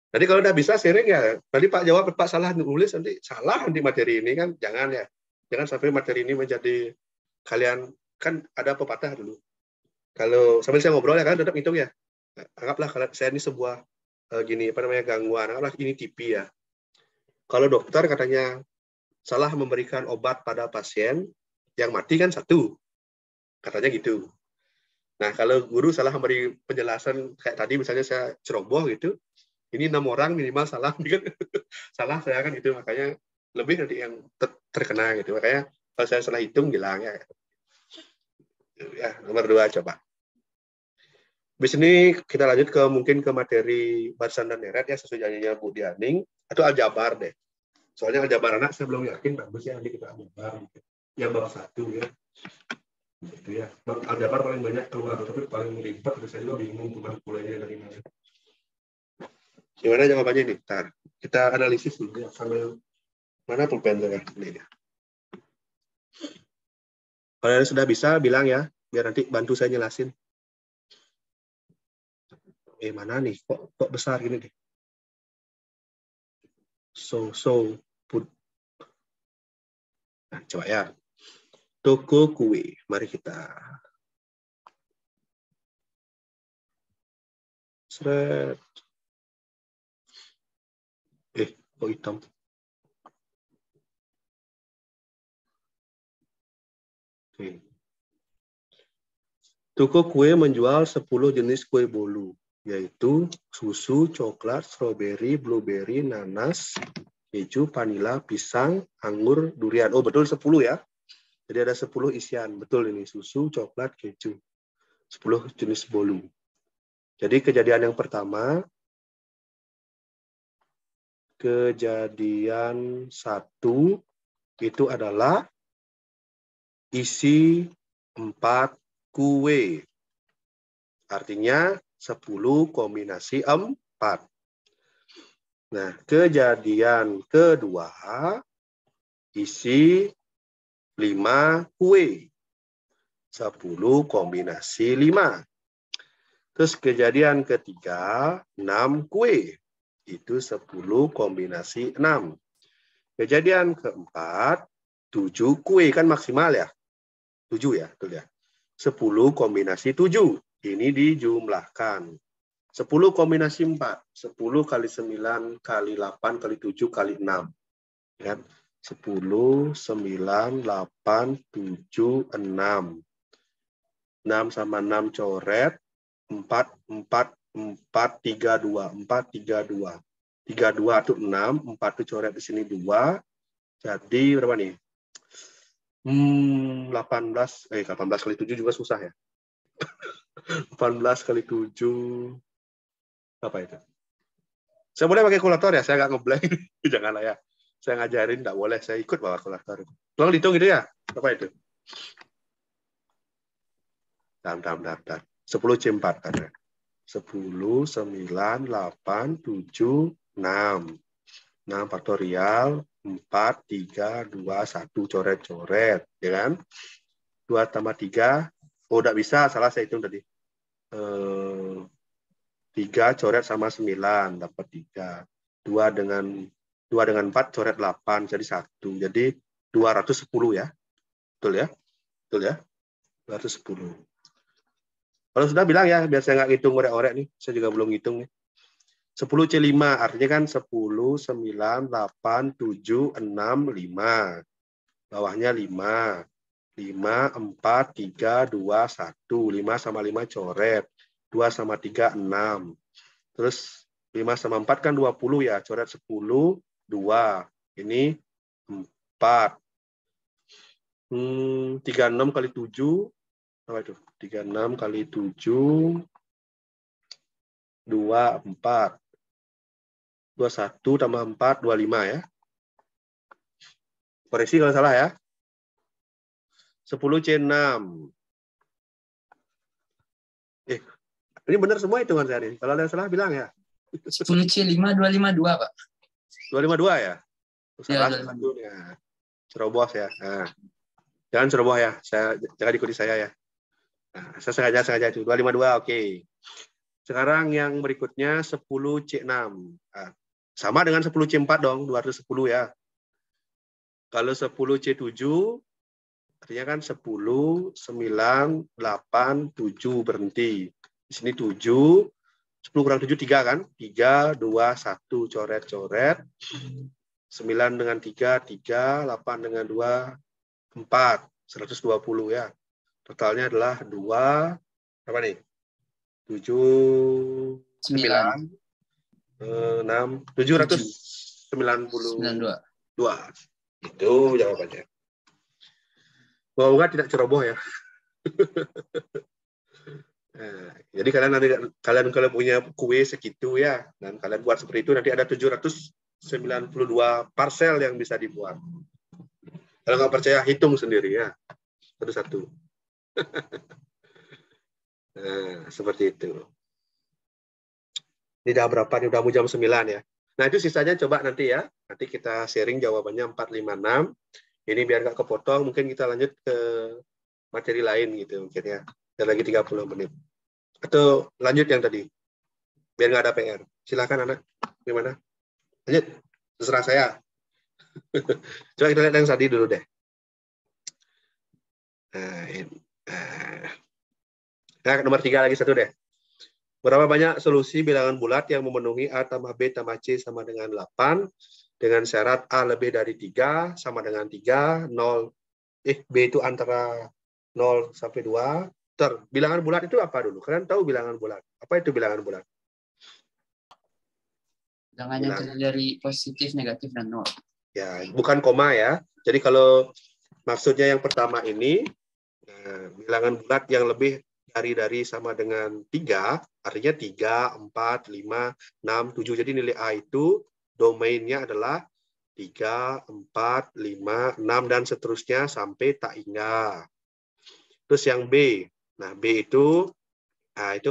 Tadi kalau udah bisa sharing ya. Tadi Pak jawab, Pak salah nulis, nanti salah nanti materi ini kan. Jangan ya. Jangan sampai materi ini menjadi kalian, kan ada pepatah dulu. Kalau sambil saya ngobrol ya kan tetap hitung ya. Anggaplah kalau saya ini sebuah gangguan, anggaplah ini TB ya. Kalau dokter katanya salah memberikan obat pada pasien, yang mati kan 1. Katanya gitu. Nah, kalau guru salah memberi penjelasan kayak tadi misalnya saya ceroboh gitu, ini 6 orang minimal salah, kan salah saya kan gitu, makanya lebih nanti yang terkena gitu. Makanya kalau saya salah hitung bilang ya. Ya, nomor 2 coba. Habis ini kita lanjut mungkin ke materi barisan dan deret ya, sesuai janjinya Bu Dianing, atau aljabar deh. Soalnya aljabar anak saya belum yakin bagus ya, nanti kita aljabar gitu. Yang bab 1 ya. Gitu ya. Aljabar paling banyak keluar, tapi paling ribet, saya juga bingung mulainya dari mana. Gimana jawabannya nih? Ntar kita analisis dulu ya, sambil mana pulpen saya ini ya. Kalau yang sudah bisa bilang ya, biar nanti bantu saya jelasin. Mana nih? Kok besar gini deh? Put. Nah, coba ya. Toko kue. Mari kita. Seret. Kok hitam? Oke. Toko kue menjual 10 jenis kue bolu, yaitu susu, coklat, stroberi, blueberry, nanas, keju, vanila, pisang, anggur, durian. Oh, betul 10 ya. Jadi ada 10 isian. Betul ini, susu, coklat, keju. 10 jenis bolu. Jadi kejadian yang pertama, kejadian 1 itu adalah isi 4 kue. Artinya 10 kombinasi 4. Nah, kejadian kedua, isi 5 kue. 10 kombinasi 5. Terus kejadian ketiga, 6 kue. Itu 10 kombinasi 6. Kejadian keempat, 7 kue. Kan maksimal ya? 7 ya, betul ya? 10 kombinasi 7. Ini dijumlahkan. 10 kombinasi 4. 10 kali 9 kali 8 kali 7 kali 6. Ya. 10, 9, 8, 7, 6. 6 sama 6 coret. 4, 4, 4, 3, 2. 4, 3, 2. 3, 2 itu 6. 4 itu coret di sini 2. Jadi berapa nih? 18 kali 7 juga susah ya. 18 kali 7 apa itu? Saya boleh pakai kalkulator ya? Saya nggak ngeblank. Janganlah ya. Saya ngajarin nggak boleh. Saya ikut bawa kalkulator. Tolong dihitung gitu ya. Apa itu? Bentar. 10 C4 ada. 10, 9, 8, 7, 6. 6 faktorial 4, 3, 2, 1 coret-coret, ya kan? 2 tambah 3, oh enggak bisa, salah saya hitung tadi. 3 coret sama 9, dapat 3. 2 dengan 4 coret 8, jadi 1. Jadi 210 ya. Betul ya? Betul ya? 210. Kalau sudah bilang ya, biar saya nggak ngitung orek-orek nih. Saya juga belum ngitung nih. 10 C5, artinya kan 10, 9, 8, 7, 6, 5. Bawahnya 5. 5, 4, 3, 2, 1. 5 sama 5 coret. 2 sama 3, 6. Terus 5 sama 4 kan 20 ya. Coret 10, 2. Ini 4. 36 kali 7. Apa itu? 36 kali 7. 2, 4. 21 tambah 4, 25 ya. Koreksi kalau salah ya. 10 C6. Ini benar semua hitungan saya ini. Kalau ada yang salah bilang ya. 10 C5 252, Pak. 252 ya? Salah Ya, satu ya. Cerobos ya. Nah, jangan ceroboh ya. Jangan ikuti saya ya. Nah, saya sengaja itu. 252, oke. Sekarang yang berikutnya 10 C6. Nah, sama dengan 10 C4 dong, 210 ya. Kalau 10 C7, artinya kan 10, 9, 8, 7 berhenti. Di sini 7, 10 kurang 7, 3 kan? 3, 2, 1, coret-coret. 9 dengan 3, 3, 8 dengan 2, 4. 120 ya. Totalnya adalah 2, apa nih? 7, 9, 6, 792. Itu jawabannya. Moga tidak ceroboh ya. Nah, jadi kalian kalau punya kue segitu ya, dan kalian buat seperti itu, nanti ada 792 parcel yang bisa dibuat. Kalau nggak percaya, hitung sendiri ya. Satu-satu. Nah, seperti itu. Ini udah berapa? Ini udah mau jam 9 ya. Nah, itu sisanya coba nanti ya. Nanti kita sharing jawabannya 4, 5, 6. Ini biar nggak kepotong, mungkin kita lanjut ke materi lain gitu mungkin ya. Dan lagi 30 menit. Atau lanjut yang tadi. Biar nggak ada PR. Silakan anak. Gimana? Lanjut. Terserah saya. Coba kita lihat yang tadi dulu deh. Nah, nomor 3 lagi satu deh. Berapa banyak solusi bilangan bulat yang memenuhi A tambah B tambah C sama dengan 8 dengan syarat A lebih dari 3 sama dengan 3, 0, B itu antara 0 sampai 2. Bilangan bulat itu apa dulu? Kalian tahu bilangan bulat? Apa itu bilangan bulat? Bilangan yang terdiri dari positif, negatif, dan 0. Ya, bukan koma ya. Jadi kalau maksudnya yang pertama ini, bilangan bulat yang lebih dari sama dengan 3, artinya 3, 4, 5, 6, 7. Jadi nilai A itu domainnya adalah 3, 4, 5, 6, dan seterusnya sampai tak hingga. Terus yang B. Nah, B itu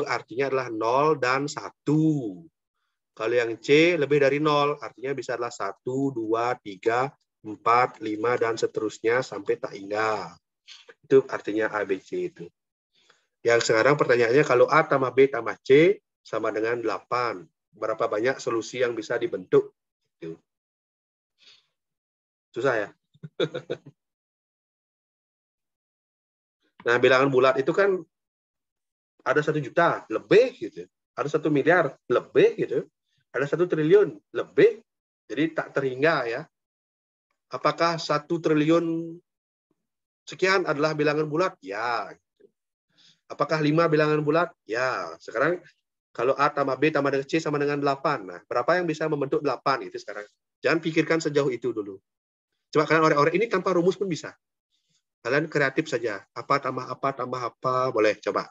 artinya adalah 0 dan 1. Kalau yang C lebih dari 0, artinya bisa adalah 1, 2, 3, 4, 5, dan seterusnya sampai tak hingga. Itu artinya A, B, C itu. Yang sekarang pertanyaannya, kalau A tambah B tambah C sama dengan 8. Berapa banyak solusi yang bisa dibentuk? Itu. Susah ya? Nah, bilangan bulat itu kan ada 1 juta lebih gitu. Ada 1 miliar lebih gitu. Ada 1 triliun lebih. Jadi tak terhingga ya. Apakah 1 triliun sekian adalah bilangan bulat? Ya. Apakah 5 bilangan bulat? Ya. Sekarang kalau A tambah B tambah dengan C sama dengan 8. Nah, berapa yang bisa membentuk 8 itu sekarang? Jangan pikirkan sejauh itu dulu. Coba kalian orek-orek ini tanpa rumus pun bisa. Kalian kreatif saja. Apa tambah apa, boleh coba.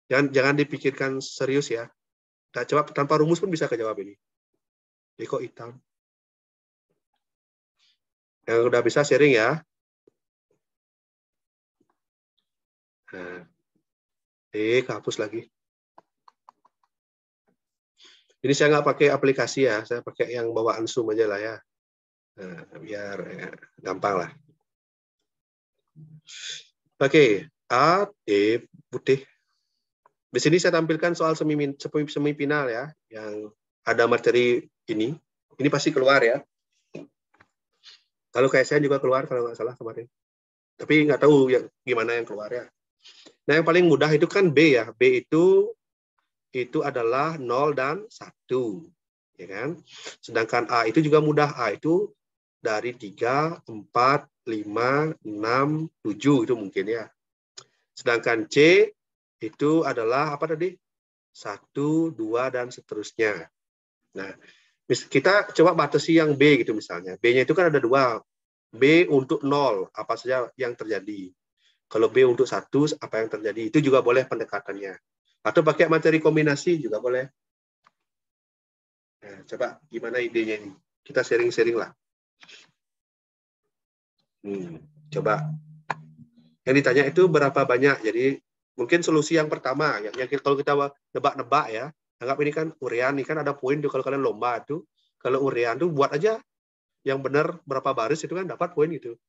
Jangan dipikirkan serius ya. Nah, coba tanpa rumus pun bisa kejawab ini. Ini kok hitam. Yang udah bisa sharing ya. Nah, kehapus lagi. Ini saya nggak pakai aplikasi ya. Saya pakai yang bawaan Zoom aja lah ya. Nah, biar gampang lah. Oke, A, E, putih. Di sini saya tampilkan soal semifinal ya, yang ada materi ini. Ini pasti keluar ya. Kalau kayak saya juga keluar kalau nggak salah kemarin. Tapi nggak tahu yang gimana yang keluar ya. Nah, yang paling mudah itu kan B ya. B itu adalah 0 dan 1. Ya kan? Sedangkan A itu juga mudah. A itu dari 3, 4, 5, 6, 7 itu mungkin ya. Sedangkan C itu adalah apa tadi? 1, 2, dan seterusnya. Nah, kita coba batasi yang B gitu misalnya. B-nya itu kan ada 2. B untuk 0, apa saja yang terjadi. Kalau B untuk 1, apa yang terjadi. Itu juga boleh pendekatannya. Atau pakai materi kombinasi juga boleh. Nah, coba gimana idenya ini? Kita sharing-sharing lah. Coba. Yang ditanya itu berapa banyak. Jadi mungkin solusi yang pertama, yang kalau kita nebak-nebak ya, anggap ini kan urean, ini kan ada poin tuh kalau kalian lomba tuh. Kalau urean tuh buat aja yang benar berapa baris itu kan dapat poin gitu.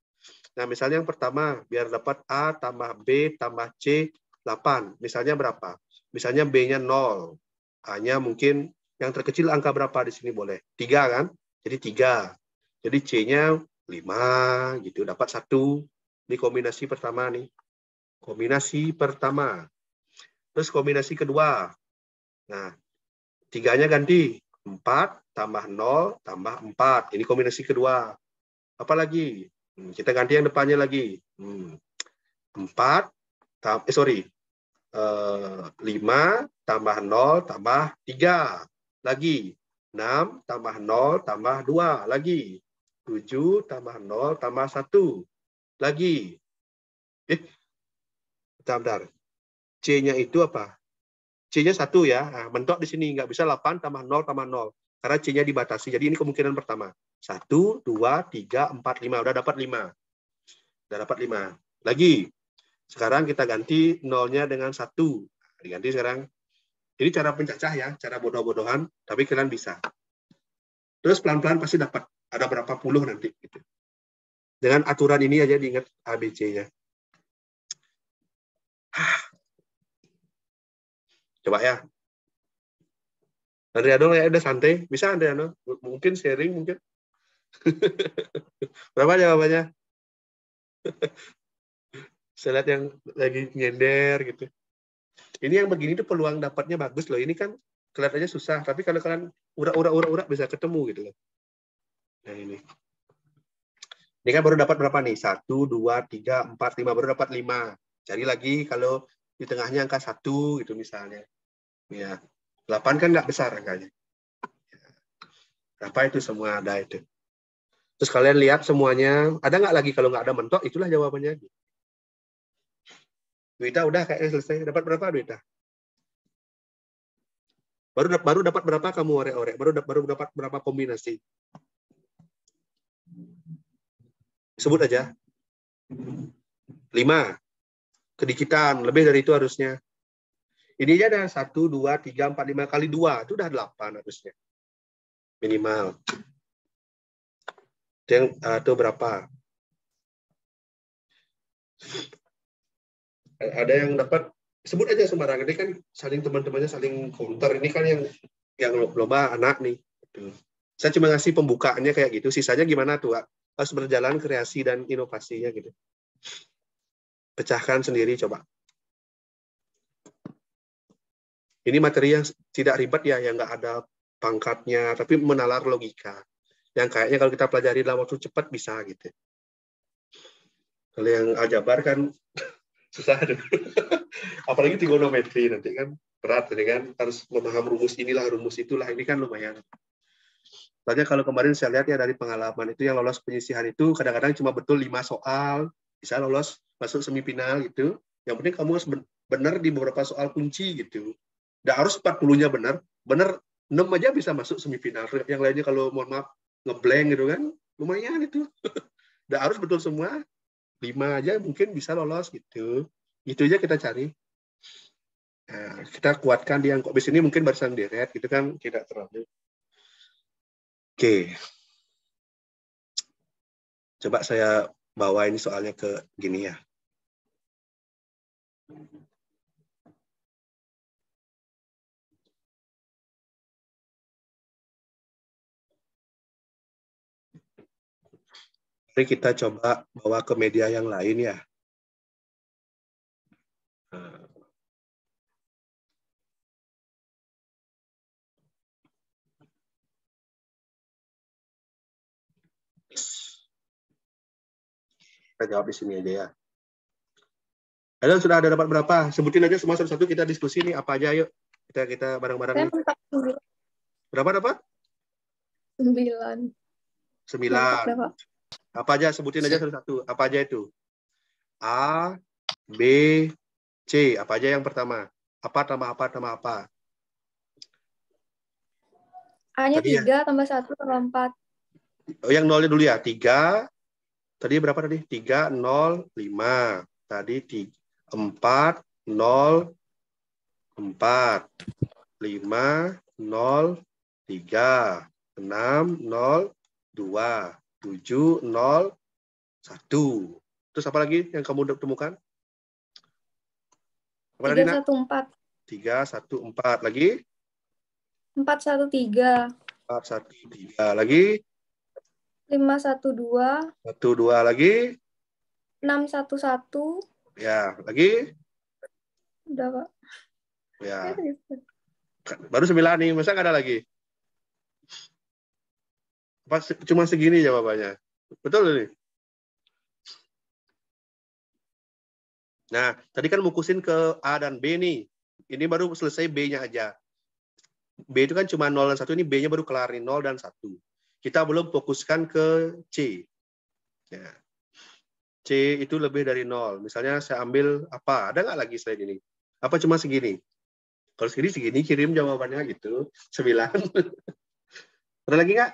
Nah, misalnya yang pertama, biar dapat A tambah B tambah C 8. Misalnya berapa? Misalnya B-nya 0. A-nya mungkin yang terkecil angka berapa di sini boleh? 3 kan? Jadi 3. Jadi C-nya 5 gitu, dapat 1. Ini kombinasi pertama nih. Kombinasi pertama. Terus kombinasi kedua. Nah, 3-nya ganti. 4 tambah 0 tambah 4. Ini kombinasi kedua. Apa lagi? Kita ganti yang depannya lagi. 5 tambah 0 tambah 3. Lagi. 6 tambah 0 tambah 2. Lagi. 7 tambah 0 tambah 1. Lagi. Bentar. C-nya itu apa? C-nya 1 ya. Nah, mentok di sini. Nggak bisa 8 tambah 0 tambah 0. Karena C-nya dibatasi. Jadi ini kemungkinan pertama. 1, 2, 3, 4, 5. Udah dapat 5. Udah dapat 5. Lagi. Sekarang kita ganti 0-nya dengan 1. Diganti sekarang. Ini cara pencacah ya. Cara bodoh-bodohan. Tapi kalian bisa. Terus pelan-pelan pasti dapat. Ada berapa puluh nanti. Gitu. Dengan aturan ini aja diingat ABC-nya. Coba ya. Andriano ya udah santai. Bisa Andriano? Mungkin sharing mungkin. Berapa jawabannya? Saya lihat yang lagi nyender gitu. Ini yang begini tuh peluang dapatnya bagus loh. Ini kan kelihatannya susah. Tapi kalau kalian urak bisa ketemu gitu loh. Nah ini. Ini kan baru dapat berapa nih? 1, 2, 3, 4, 5. Baru dapat 5. Cari lagi kalau di tengahnya angka 1 gitu misalnya. Ya. 8 kan nggak besar angkanya. Berapa itu semua ada itu. Terus kalian lihat semuanya. Ada nggak lagi kalau nggak ada mentok? Itulah jawabannya. Duita udah kayaknya selesai. Dapat berapa Duita? Baru dapat berapa kamu orek-orek? Baru dapat berapa kombinasi? Sebut aja. 5. Kedikitan. Lebih dari itu harusnya. Ini aja ada 1, 2, 3, 4, 5 kali 2. Itu udah 8 harusnya. Minimal. Itu berapa? Ada yang dapat, sebut aja sembarangan. Ini kan saling teman-temannya saling counter. Ini kan yang lomba anak nih. Saya cuma ngasih pembukaannya kayak gitu. Sisanya gimana tuh, Kak? Harus berjalan kreasi dan inovasinya gitu. Pecahkan sendiri coba. Ini materi yang tidak ribet ya, yang nggak ada pangkatnya, tapi menalar logika. Yang kayaknya kalau kita pelajari dalam waktu cepat bisa gitu. Kalau yang aljabar kan susah. Apalagi trigonometri nanti kan berat, jadi kan harus memahami rumus inilah, rumus itulah. Ini kan lumayan. Soalnya kalau kemarin saya lihat ya dari pengalaman itu yang lolos penyisihan itu kadang-kadang cuma betul 5 soal, bisa lolos masuk semifinal gitu. Yang penting kamu harus benar di beberapa soal kunci gitu. Nggak harus 40-nya benar 6 aja bisa masuk semifinal. Yang lainnya kalau mohon maaf ngeblank gitu kan, lumayan itu. Nggak harus betul semua, 5 aja mungkin bisa lolos gitu. Itu aja kita cari. Nah, kita kuatkan di yang kok di sini mungkin barisan deret gitu kan tidak terlalu. Oke. Coba saya bawa ini soalnya ke gini ya. Mari kita coba bawa ke media yang lain ya. Kita jawab di sini aja ya. Kalian sudah ada dapat berapa? Sebutin aja semua satu-satu, kita diskusi nih apa aja, yuk. Kita bareng-bareng. Berapa dapat? 9. 9. Apa aja? Sebutin aja satu-satu. Apa aja itu? A, B, C. Apa aja yang pertama? Apa tambah apa tambah apa? A-nya 3 tambah 1 tambah 4. Oh, yang nolnya dulu ya. 3. Tadi berapa tadi? 3, 0, 5. Tadi 4, 0, 4. 5, 0, 3. 6, 0, 2. 7, 0, 1. Terus apa lagi yang kamu temukan? Apa 3, 1, 4. 3, 1, 4. Lagi? 4, 1, 3. 4, 1, 3. Lagi? 5, 1, 2. 1, 2 lagi? 6, 1, 1. Ya, lagi? Udah, Pak. Ya. Baru 9 nih, masa nggak ada lagi? Apa cuma segini jawabannya? Betul nih? Nah, tadi kan mukusin ke A dan B nih. Ini baru selesai B-nya aja. B itu kan cuma 0 dan 1, ini B-nya baru kelar nih, 0 dan 1. Kita belum fokuskan ke C. Ya. C itu lebih dari 0. Misalnya saya ambil apa? Ada nggak lagi selain ini? Apa cuma segini? Kalau segini, kirim jawabannya gitu. 9. Ada lagi nggak?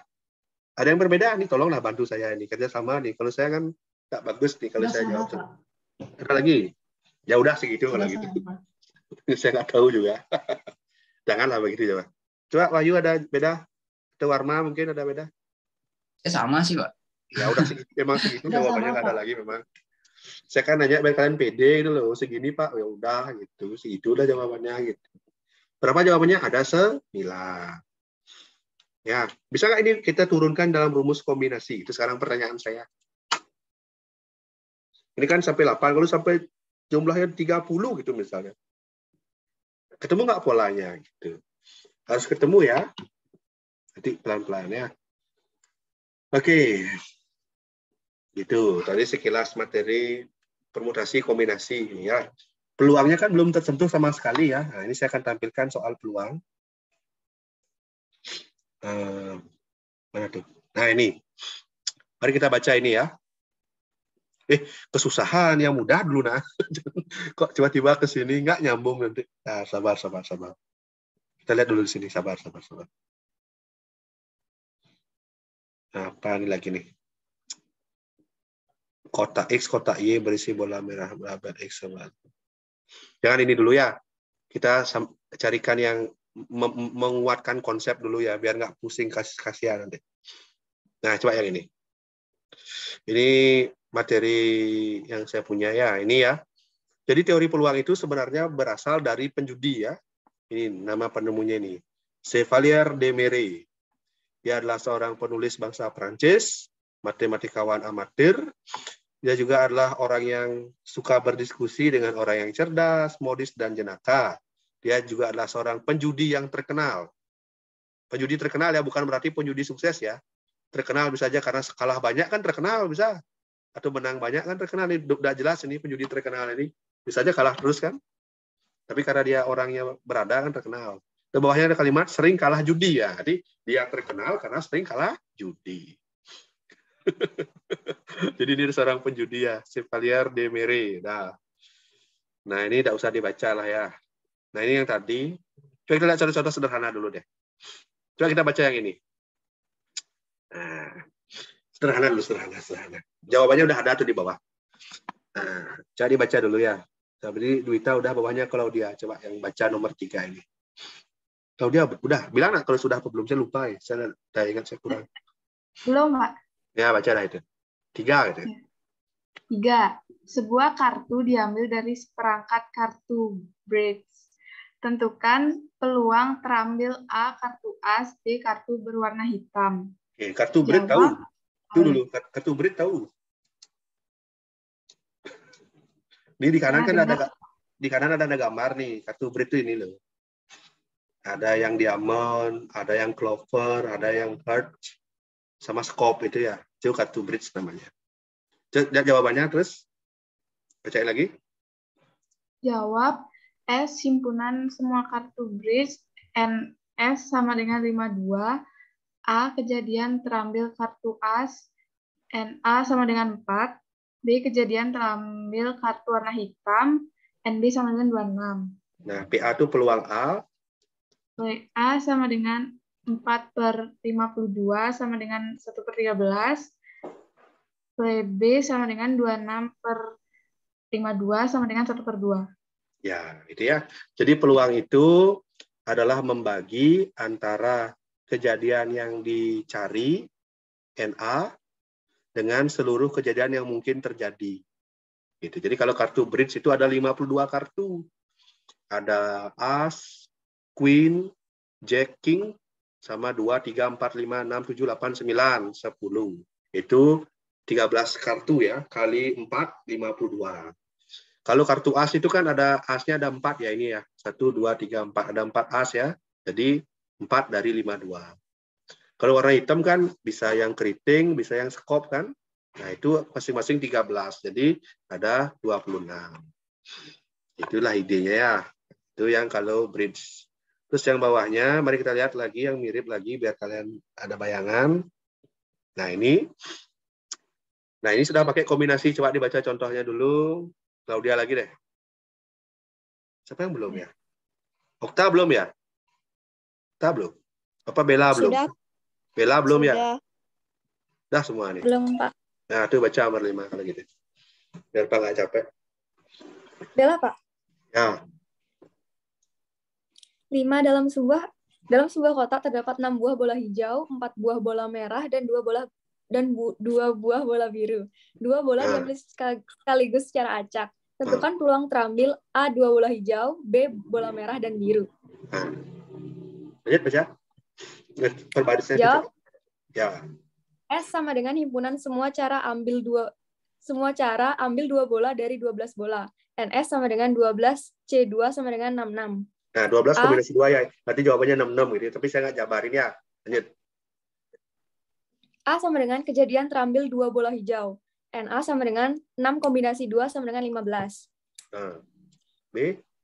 Ada yang berbeda? Nih tolonglah bantu saya ini. Kerja sama nih. Kalau saya kan nggak bagus nih kalau saya jawab. Ada lagi? Ya udah segitu kalau gitu. Saya nggak tahu juga. Janganlah begitu coba. Coba Wahyu ada beda? Atau Warma mungkin ada beda? Sama sih, Pak. Ya udah segitu. Memang segitu jawabannya nggak ada lagi memang. Saya kan nanya biar kalian pede itu loh. Segini Pak. Ya udah gitu. Segitu udah jawabannya gitu. Berapa jawabannya? Ada 9. Ya, bisa nggak ini kita turunkan dalam rumus kombinasi? Itu sekarang pertanyaan saya. Ini kan sampai 8, kalau sampai jumlahnya 30 gitu misalnya. Ketemu nggak polanya? Gitu. Harus ketemu ya. Nanti pelan-pelan ya. Oke. Gitu. Tadi sekilas materi permutasi kombinasi. Ya. Peluangnya kan belum tersentuh sama sekali ya. Nah, ini saya akan tampilkan soal peluang. Mana tuh? Nah ini. Mari kita baca ini ya. Kesusahan yang mudah dulu nah. Kok tiba-tiba ke sini nggak nyambung nanti. Nah, sabar. Kita lihat dulu di sini, sabar. Nah, apa ini lagi nih? Kotak X, kotak Y berisi bola merah berabad X sama. Jangan ini dulu ya. kita carikan yang menguatkan konsep dulu ya, biar nggak pusing kasihan nanti. Nah, coba yang ini. Ini materi yang saya punya ya, ini ya. Jadi teori peluang itu sebenarnya berasal dari penjudi ya. Ini nama penemunya ini. Chevalier de Marie. Dia adalah seorang penulis bangsa Prancis, matematikawan amatir. Dia juga adalah orang yang suka berdiskusi dengan orang yang cerdas, modis, dan jenaka. Dia juga adalah seorang penjudi yang terkenal. Penjudi terkenal ya, bukan berarti penjudi sukses ya. Terkenal bisa saja karena kalah banyak kan terkenal bisa. Atau menang banyak kan terkenal. Ini udah jelas ini penjudi terkenal ini. Bisa saja kalah terus kan. Tapi karena dia orangnya berada kan terkenal. Di bawahnya ada kalimat sering kalah judi ya. Jadi dia terkenal karena sering kalah judi. Jadi ini seorang penjudi ya, Chevalier de Marie. Nah ini tidak usah dibaca lah ya. Nah ini yang tadi. Coba kita lihat contoh-contoh sederhana dulu deh. Coba kita baca yang ini. Nah, sederhana dulu, sederhana. Jawabannya udah ada tuh di bawah. Nah, coba dibaca dulu ya. Jadi Dwita udah, bawahnya Claudia. Coba yang baca nomor 3 ini. Claudia udah bilang nak kalau sudah apa belum, saya lupa ya. Saya udah ingat, saya kurang. Belum, Pak. Ya, baca dah itu. 3 gitu. 3. Sebuah kartu diambil dari seperangkat kartu bridge. Tentukan peluang terambil A kartu as, B kartu berwarna hitam. Oke, kartu bridge tahu. Itu dulu, kartu bridge tahu. Ini di kanan kan ada gambar nih, kartu bridge itu ini loh. Ada yang diamond, ada yang clover, ada yang heart, sama scope itu ya. Itu kartu bridge namanya. Jawabannya terus bacain lagi. Jawab S himpunan semua kartu bridge, NS sama dengan 52, A kejadian terambil kartu as, NA sama dengan 4, B kejadian terambil kartu warna hitam, NB sama dengan 26. Nah, PA itu peluang A. PA sama dengan 4/52 sama dengan 1/13. PB sama dengan 26/52 sama dengan 1/2. Ya, itu ya. Jadi peluang itu adalah membagi antara kejadian yang dicari, NA, dengan seluruh kejadian yang mungkin terjadi. Gitu. Jadi kalau kartu bridge itu ada 52 kartu. Ada as, queen, jack, king, sama 2, 3, 4, 5, 6, 7, 8, 9, 10. Itu 13 kartu ya, kali 4, 52. Kalau kartu as itu kan ada asnya ada 4 ya ini ya. 1, 2, 3, 4. Ada 4 as ya. Jadi 4 dari 52. Kalau warna hitam kan bisa yang keriting, bisa yang skop kan. Nah itu masing-masing 13. Jadi ada 26. Itulah idenya ya. Itu yang kalau bridge. Terus yang bawahnya, mari kita lihat lagi yang mirip lagi biar kalian ada bayangan. Nah ini sudah pakai kombinasi. Coba dibaca contohnya dulu. Claudia lagi deh. Siapa yang belum ya? Okta belum ya? Okta belum? Apa Bella belum? Sudah. Bella belum Sudah. ya? Dah semua nih. Belum, Pak. Nah, itu baca nomor 5 kalau gitu. Biar Pak nggak capek. Bella, Pak. Ya. 5 dalam sebuah kotak terdapat 6 buah bola hijau, 4 buah bola merah, dan 2 buah bola biru. 2 bola diambil sekaligus secara acak. Tentukan peluang terambil A 2 bola hijau, B bola merah dan biru. Lanjut baca. Perbarisnya. Jawab. Ya. S sama dengan himpunan semua cara ambil 2 bola dari 12 bola. NS sama dengan 12, C2 sama dengan 66. Nah, 12 kombinasi 2 ya. Nanti jawabannya 66 gitu. Tapi saya nggak jabarin ya. Lanjut. A sama dengan kejadian terambil 2 bola hijau. NA sama dengan 6 kombinasi 2 sama dengan 15. Nah.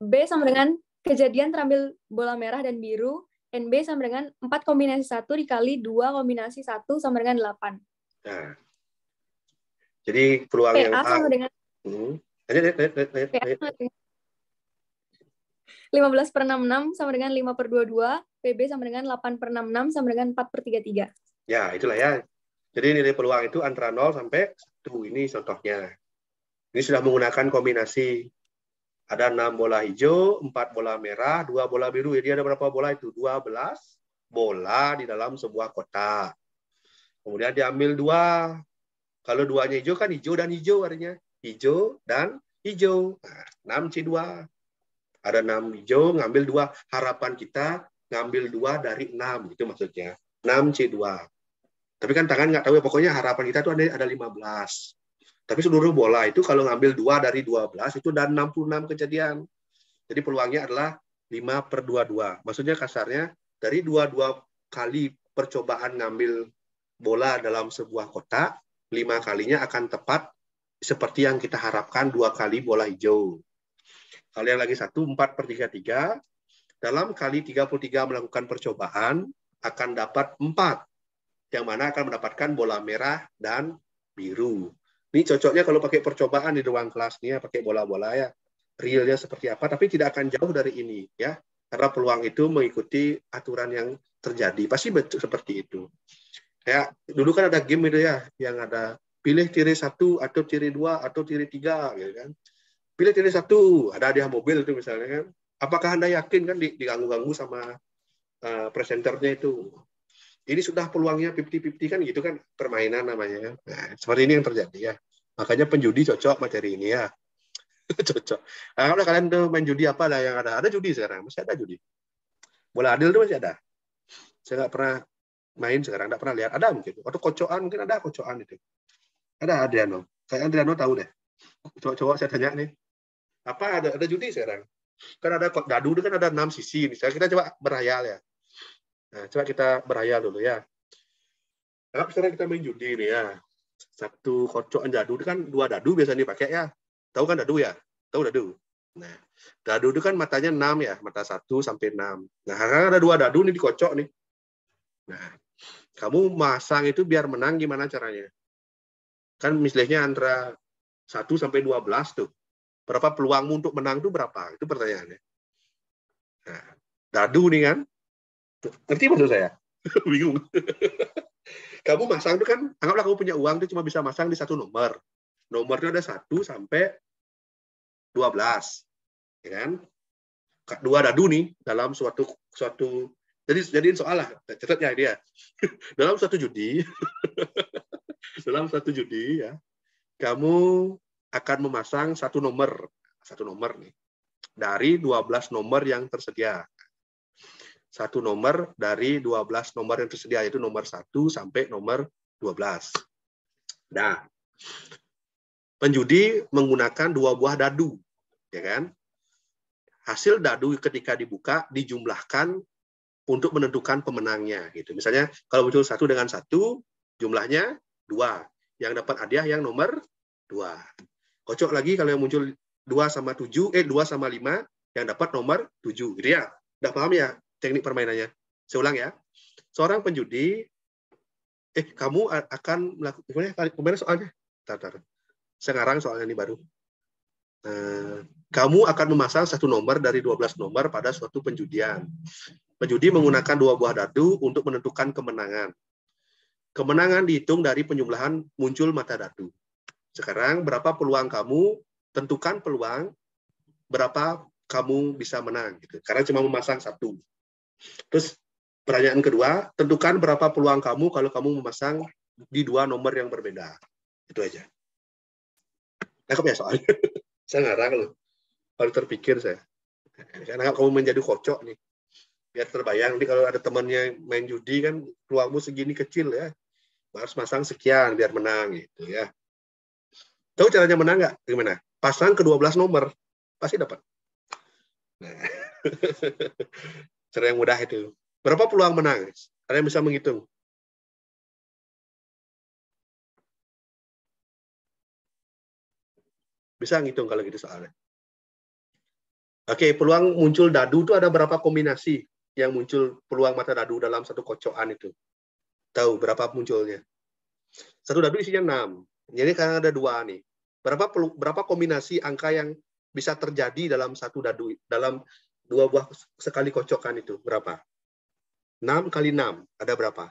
B sama dengan kejadian terambil bola merah dan biru. NB sama dengan 4 kombinasi 1 dikali 2 kombinasi 1 sama dengan 8. Nah. Jadi peluang yang A sama dengan lanjut. 15/66 sama dengan 5/22. PB sama dengan 8/66 sama dengan 4/33. Ya, itulah ya. Jadi nilai peluang itu antara 0 sampai 1. Ini contohnya. Ini sudah menggunakan kombinasi. Ada 6 bola hijau, 4 bola merah, 2 bola biru. Jadi ada berapa bola itu? 12 bola di dalam sebuah kotak. Kemudian diambil 2. Kalau 2-nya hijau kan hijau dan hijau artinya. Hijau dan hijau. Nah, 6C2. Ada 6 hijau, ngambil 2. Harapan kita ngambil 2 dari 6. Itu maksudnya. 6C2. Tapi kan tangan nggak tahu ya. Pokoknya harapan kita itu ada 15. Tapi seluruh bola itu kalau ngambil 2 dari 12 itu dan 66 kejadian. Jadi peluangnya adalah 5/22. Maksudnya kasarnya dari 22 kali percobaan ngambil bola dalam sebuah kotak, 5 kalinya akan tepat seperti yang kita harapkan 2 kali bola hijau. Kalau yang lagi 1, 4/33. Dalam kali 33 melakukan percobaan akan dapat 4. Yang mana akan mendapatkan bola merah dan biru. Ini cocoknya kalau pakai percobaan di ruang kelas nih ya, pakai bola-bola ya. Realnya seperti apa, tapi tidak akan jauh dari ini ya. Karena peluang itu mengikuti aturan yang terjadi. Pasti betul seperti itu. Kayak dulu kan ada game itu ya, yang ada pilih tirai 1 atau tirai 2 atau tirai 3 gitu kan. Pilih tirai 1, ada hadiah mobil itu misalnya kan. Apakah Anda yakin kan diganggu-ganggu sama presenternya itu? Ini sudah peluangnya 50-50 kan gitu kan, permainan namanya. Nah, seperti ini yang terjadi ya. Makanya penjudi cocok materi ini ya. Cocok. Nah, kalau kalian tuh main judi apa lah yang ada? Ada judi sekarang, masih ada judi. Bola adil tuh masih ada. Saya nggak pernah main sekarang, nggak pernah lihat. Ada mungkin. Atau kocokan, mungkin ada kocokan itu. Ada Adriano. Kayak Adriano tahu deh. Cowok-cowok saya tanya nih. Apa ada judi sekarang? Kan ada dadu itu kan ada 6 sisi. Misalnya kita coba berhayal ya. Nah, coba kita berhayal dulu ya. Nah, sekarang kita main judi nih ya. Satu kocokan dadu itu kan 2 dadu biasanya dipakai ya. Tahu kan dadu ya? Tahu dadu? Nah, dadu itu kan matanya 6 ya, mata 1 sampai 6. Nah, sekarang ada 2 dadu nih dikocok nih. Nah, kamu masang itu biar menang gimana caranya? Kan misalnya antara 1 sampai 12 tuh. Berapa peluangmu untuk menang tuh berapa? Itu pertanyaannya. Nah, dadu nih kan. Ngerti maksud saya? Bingung. Kamu masang itu kan, anggaplah kamu punya uang itu cuma bisa masang di 1 nomor. Nomornya ada 1 sampai 12. Ya kan? 2 dadu nih dalam suatu jadiin soal lah, catat ya dia. Dalam suatu judi, dalam satu judi ya, kamu akan memasang 1 nomor nih dari 12 nomor yang tersedia. 1 nomor dari 12 nomor yang tersedia, yaitu nomor 1 sampai nomor 12. Nah, penjudi menggunakan 2 buah dadu, ya kan? Hasil dadu ketika dibuka dijumlahkan untuk menentukan pemenangnya, gitu. Misalnya kalau muncul 1 dengan 1, jumlahnya 2. Yang dapat hadiah yang nomor 2. Kocok lagi kalau yang muncul 2 sama 5, yang dapat nomor 7, gitu ya. Udah paham ya teknik permainannya? Saya ulang ya. Seorang penjudi, kamu akan melakukan, kemarin soalnya, tar. Saya ngarang soalnya ini baru. Kamu akan memasang 1 nomor dari 12 nomor pada suatu penjudian. Penjudi menggunakan 2 buah dadu untuk menentukan kemenangan. Kemenangan dihitung dari penjumlahan muncul mata dadu. Sekarang berapa peluang kamu? Tentukan peluang berapa kamu bisa menang. Gitu. Karena cuma memasang 1. Terus pertanyaan kedua, tentukan berapa peluang kamu kalau kamu memasang di 2 nomor yang berbeda. Itu aja. Cakep ya soalnya. Saya ngarang loh. Baru terpikir saya. Karena kamu menjadi kocok nih. Biar terbayang nih kalau ada temannya main judi kan peluangmu segini kecil ya. Harus masang sekian biar menang gitu ya. Tahu caranya menang nggak? Gimana? Pasang ke 12 nomor. Pasti dapat. Nah. Cara yang mudah itu. Berapa peluang menang? Ada yang bisa menghitung? Bisa ngitung kalau gitu soalnya. Oke, peluang muncul dadu itu ada berapa kombinasi yang muncul peluang mata dadu dalam satu kocokan itu? Tahu berapa munculnya? Satu dadu isinya 6. Jadi karena ada 2 nih. Berapa kombinasi angka yang bisa terjadi dalam satu dadu, dalam 2 buah sekali kocokan itu? Berapa? 6 kali 6. Ada berapa?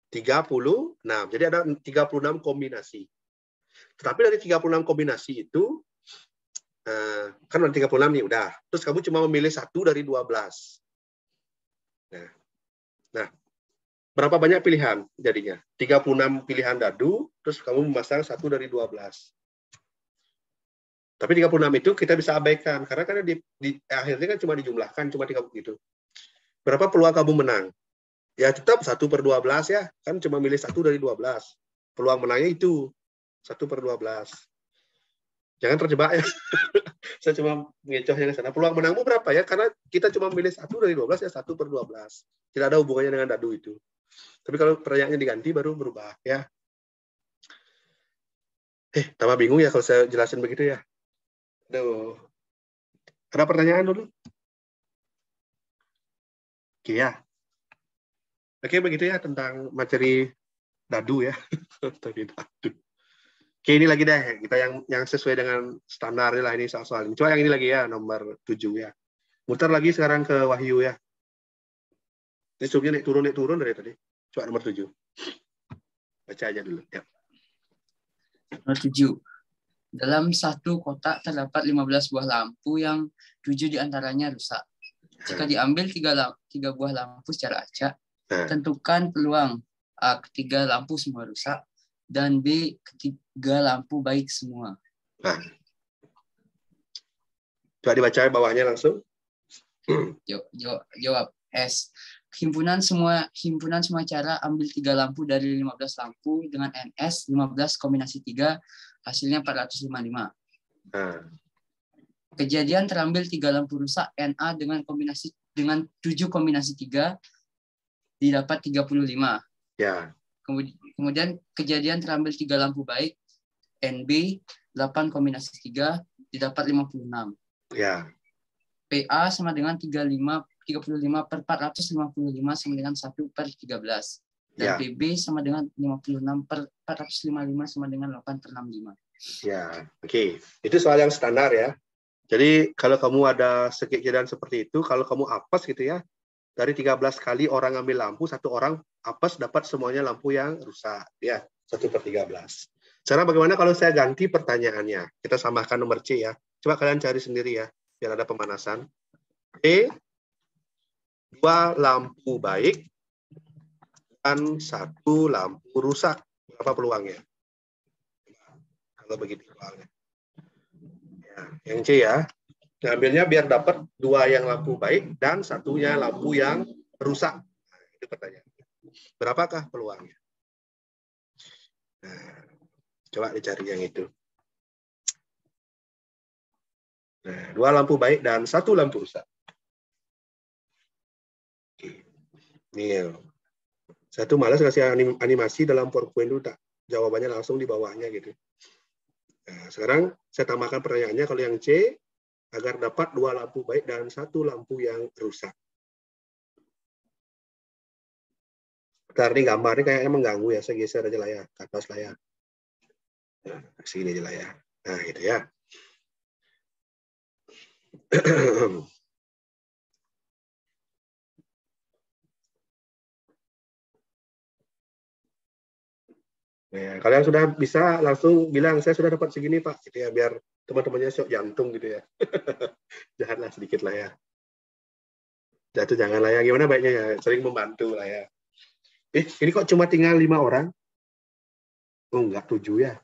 36. Jadi ada 36 kombinasi. Tetapi dari 36 kombinasi itu, Kan ada 36 nih, udah. Terus kamu cuma memilih 1 dari 12. Nah, berapa banyak pilihan jadinya? 36 pilihan dadu, terus kamu memasang 1 dari 12. Tapi 36 itu kita bisa abaikan, karena kan di akhirnya kan cuma dijumlahkan, cuma 30 gitu. Berapa peluang kamu menang? Ya tetap 1/12 ya, kan cuma milih 1 dari 12. Peluang menangnya itu 1/12. Jangan terjebak ya. Saya cuma mengecohnya ke sana. Peluang menangmu berapa ya? Karena kita cuma milih 1 dari 12 ya 1/12. Tidak ada hubungannya dengan dadu itu. Tapi kalau pertanyaannya diganti baru berubah ya. Tambah bingung ya kalau saya jelasin begitu ya. Aduh. Ada pertanyaan dulu? Oke ya. Oke begitu ya tentang materi dadu ya. Materi dadu. Oke, ini lagi deh, kita yang sesuai dengan standar lah ini soal-soal ini. Coba yang ini lagi ya, nomor 7 ya. Muter lagi sekarang ke Wahyu ya. Ini subnya naik turun dari tadi. Coba nomor 7. Baca aja dulu. Ya. Nomor 7. Dalam satu kotak terdapat 15 buah lampu yang 7 diantaranya rusak. Jika diambil 3 buah lampu secara acak, tentukan peluang A, ketiga lampu semua rusak, dan B, ketiga lampu baik semua. Nah, coba dibaca bawahnya langsung. Jawab S. Himpunan semua cara ambil 3 lampu dari 15 lampu dengan NS 15 kombinasi 3, hasilnya 455. Kejadian terambil 3 lampu rusak NA dengan 7 kombinasi 3 didapat 35. Ya. Kemudian kejadian terambil 3 lampu baik NB 8 kombinasi 3 didapat 56. Ya. PA sama dengan 35/455 sama dengan 1/13. Dan ya. PB sama dengan 56/455 sama dengan 8/65. Ya, oke. Itu soal yang standar ya. Jadi kalau kamu ada kejadian seperti itu, kalau kamu apes gitu ya, dari 13 kali orang ambil lampu, 1 orang apes dapat semuanya lampu yang rusak. Ya, 1/13. Sekarang bagaimana kalau saya ganti pertanyaannya? Kita samakan nomor C ya. Coba kalian cari sendiri ya, biar ada pemanasan. E, 2 lampu baik, dan 1 lampu rusak. Berapa peluangnya? Kalau begitu soalnya. Ya, yang C ya. Ngambilnya biar dapat 2 yang lampu baik dan 1-nya lampu yang rusak. Nah, itu pertanyaan. Berapakah peluangnya? Nah, coba dicari yang itu. Nah, 2 lampu baik dan 1 lampu rusak. Oke. Nih, saya tuh malas kasih animasi dalam PowerPoint itu, tak jawabannya langsung di bawahnya gitu. Nah, sekarang saya tambahkan pertanyaannya kalau yang C, agar dapat 2 lampu baik dan 1 lampu yang rusak. Bentar, ini gambarnya kayaknya mengganggu ya, saya geser aja lah ya, ke atas lah ya. Nah, sini aja lah ya. Nah, gitu ya. Nah, kalian sudah bisa langsung bilang, saya sudah dapat segini Pak, gitu ya, biar teman-temannya syok jantung gitu ya. Janganlah sedikit lah ya. Jatuh jangan lah ya, gimana baiknya ya, sering membantu lah ya. Ini kok cuma tinggal 5 orang? Oh enggak, 7 ya.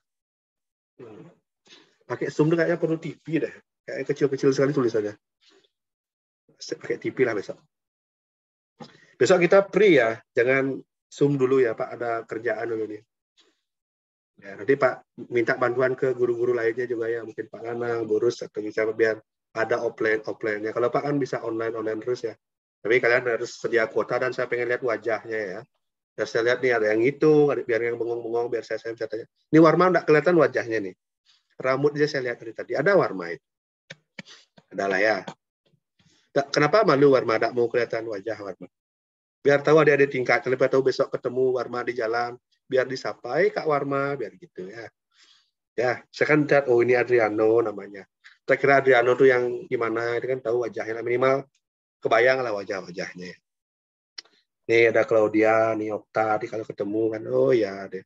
Pakai Zoom tuh kayaknya perlu TV deh. Kayak kecil-kecil sekali tulisannya. Pakai TV lah besok. Besok kita free ya, jangan Zoom dulu ya Pak, ada kerjaan dulu nih. Ya, nanti Pak minta bantuan ke guru-guru lainnya juga ya, mungkin Pak Nanang, Borus, atau bisa biar ada offline-nya. Kalau Pak kan bisa online terus ya. Tapi kalian harus sedia kuota dan saya pengen lihat wajahnya ya. Dan saya lihat nih ada yang hitung, biar yang bengong-bengong, biar saya bisa tanya. Ini Warma enggak kelihatan wajahnya nih. Rambutnya saya lihat dari tadi. Ada Warma itu. Adalah ya. Kenapa malu Warma enggak mau kelihatan wajah Warma? Biar tahu adik-adik tingkat, biar tahu besok ketemu Warma di jalan, biar disapai Kak Warma, biar gitu ya. Ya, saya kan lihat, oh ini Adriano namanya. Saya kira Adriano tuh yang gimana, itu kan tahu wajahnya, minimal kebayang lah wajah-wajahnya. Nih ada Claudia, nih Okta, kalau ketemu kan, oh ya deh.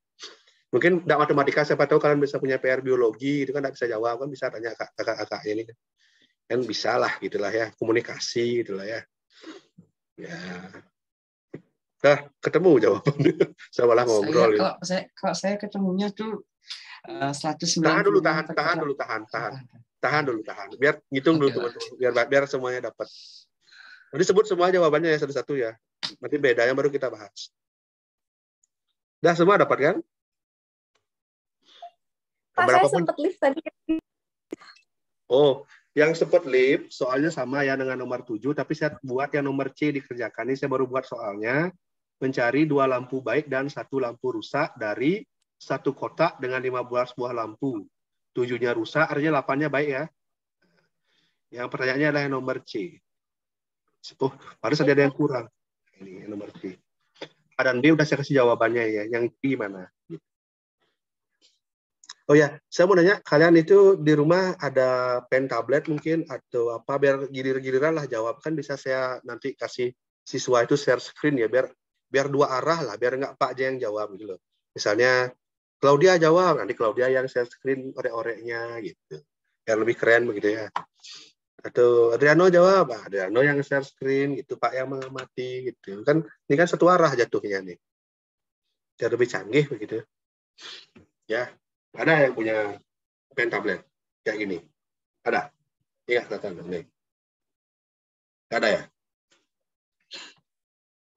Mungkin tidak matematika, siapa tahu kalian bisa punya PR biologi, itu kan tidak bisa jawab, kan bisa tanya kakak-kakak ini. Kan bisa lah, gitulah ya. Komunikasi, gitulah ya. Ya. Nah, ketemu jawabannya. Saya malah ngobrol. Kalau saya ketemunya tuh 190. Tahan dulu. Biar ngitung dulu teman-teman. Biar semuanya dapat. Nanti sebut semua jawabannya ya satu-satu ya. Nanti bedanya baru kita bahas. Dah semua dapat kan? Pak, saya sempat lift tadi. Oh, yang sempat lift soalnya sama ya dengan nomor 7, tapi saya buat yang nomor C dikerjakan. Ini saya baru buat soalnya. Mencari 2 lampu baik dan 1 lampu rusak dari 1 kotak dengan 15 buah lampu. 7-nya rusak, artinya 8-nya baik ya. Yang pertanyaannya adalah yang nomor C. Oh, harus ada yang kurang. Ini yang nomor C. A dan B udah saya kasih jawabannya ya. Yang C gimana? Oh ya, saya mau nanya, kalian itu di rumah ada pen tablet mungkin atau apa, biar gilir-giliran lah jawab, kan bisa saya nanti kasih siswa itu share screen ya, biar 2 arah lah, biar nggak Pak aja yang jawab gitu loh. Misalnya Claudia jawab, nanti Claudia yang share screen orek-oreknya gitu. Biar lebih keren begitu ya. Atau Adriano jawab, Adriano yang share screen gitu, Pak yang mengamati gitu. Kan ini kan satu arah jatuhnya nih. Biar lebih canggih begitu. Ya. Ada yang punya pen tablet kayak gini? Ada? Iya, kelihatan nih. Ada ya?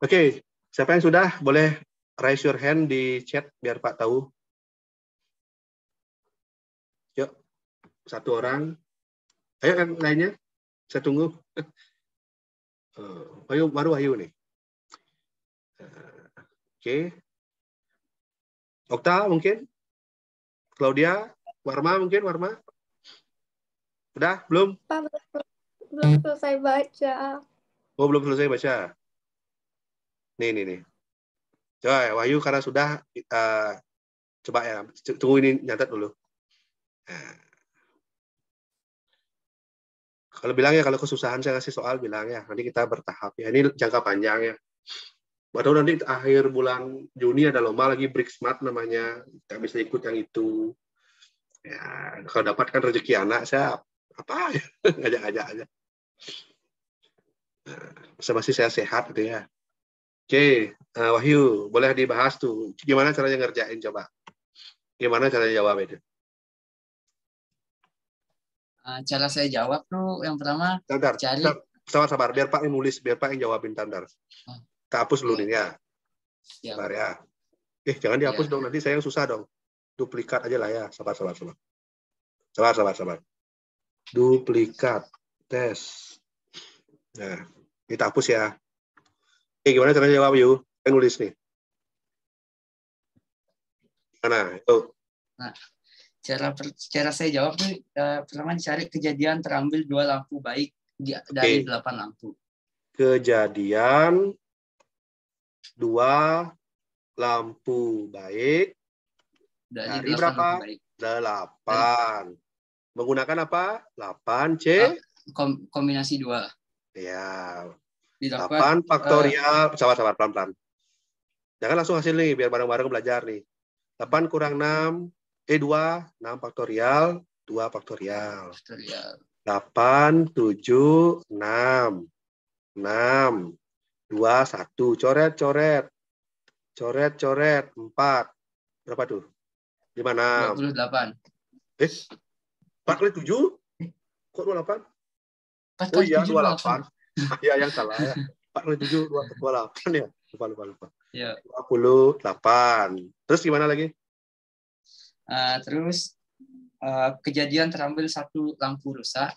Oke, siapa yang sudah boleh raise your hand di chat biar Pak tahu. Yuk, 1 orang. Ayo yang lainnya, saya tunggu. Ayo, baru Ayu nih. Oke. Okta mungkin? Claudia, Warma mungkin, Warma? Udah? Belum? Pak, belum selesai baca. Oh, belum selesai baca. Nih. Coba ya, Wahyu karena sudah, coba ya, tunggu ini nyatet dulu. Nah. Kalau bilang ya, kalau kesusahan saya kasih soal, bilang ya. Nanti kita bertahap ya. Ini jangka panjang ya. Atau nanti akhir bulan Juni ada lomba lagi Brick Smart namanya, kita bisa ikut yang itu. Ya, kalau dapat kan rezeki anak saya apa ya, ngajak-ngajak aja. Nah, masih saya sehat gitu ya. Oke, Wahyu, boleh dibahas tuh. Gimana caranya ngerjain coba? Gimana caranya jawab itu? Cara saya jawab tuh yang pertama cari. Sabar, biar Pak yang nulis, biar Pak yang jawabin tandar. Kita hapus dulu nih ya. Sabar ya. Jangan dihapus dong, nanti saya yang susah dong. Duplikat aja lah ya. Sabar. Duplikat. Tes. Nah, kita hapus ya. Gimana caranya jawab yuk? Saya nulis nih. Mana? Itu. Nah, cara saya jawab tuh pertama cari kejadian terambil 2 lampu baik dari 8 lampu. Kejadian 2 lampu baik dari berapa? 8. Menggunakan apa? 8C. Kombinasi 2. Ya. 8 Didapat, faktorial. Sabar, pelan-pelan. Jangan langsung hasil nih, biar bareng-bareng belajar nih. 8 kurang 6, 2, 6 faktorial, 2 faktorial. 8, 7, 6. 6, 2, 1. Coret. 4. Berapa tuh? 56. 28. 4 kali 7? Kok 28? 4 kali 7, 28. Ya, yang salah ya. 4 kali 7, 28 ya? Lupa. Ya. 28. Terus gimana lagi? Terus kejadian terambil 1 lampu rusak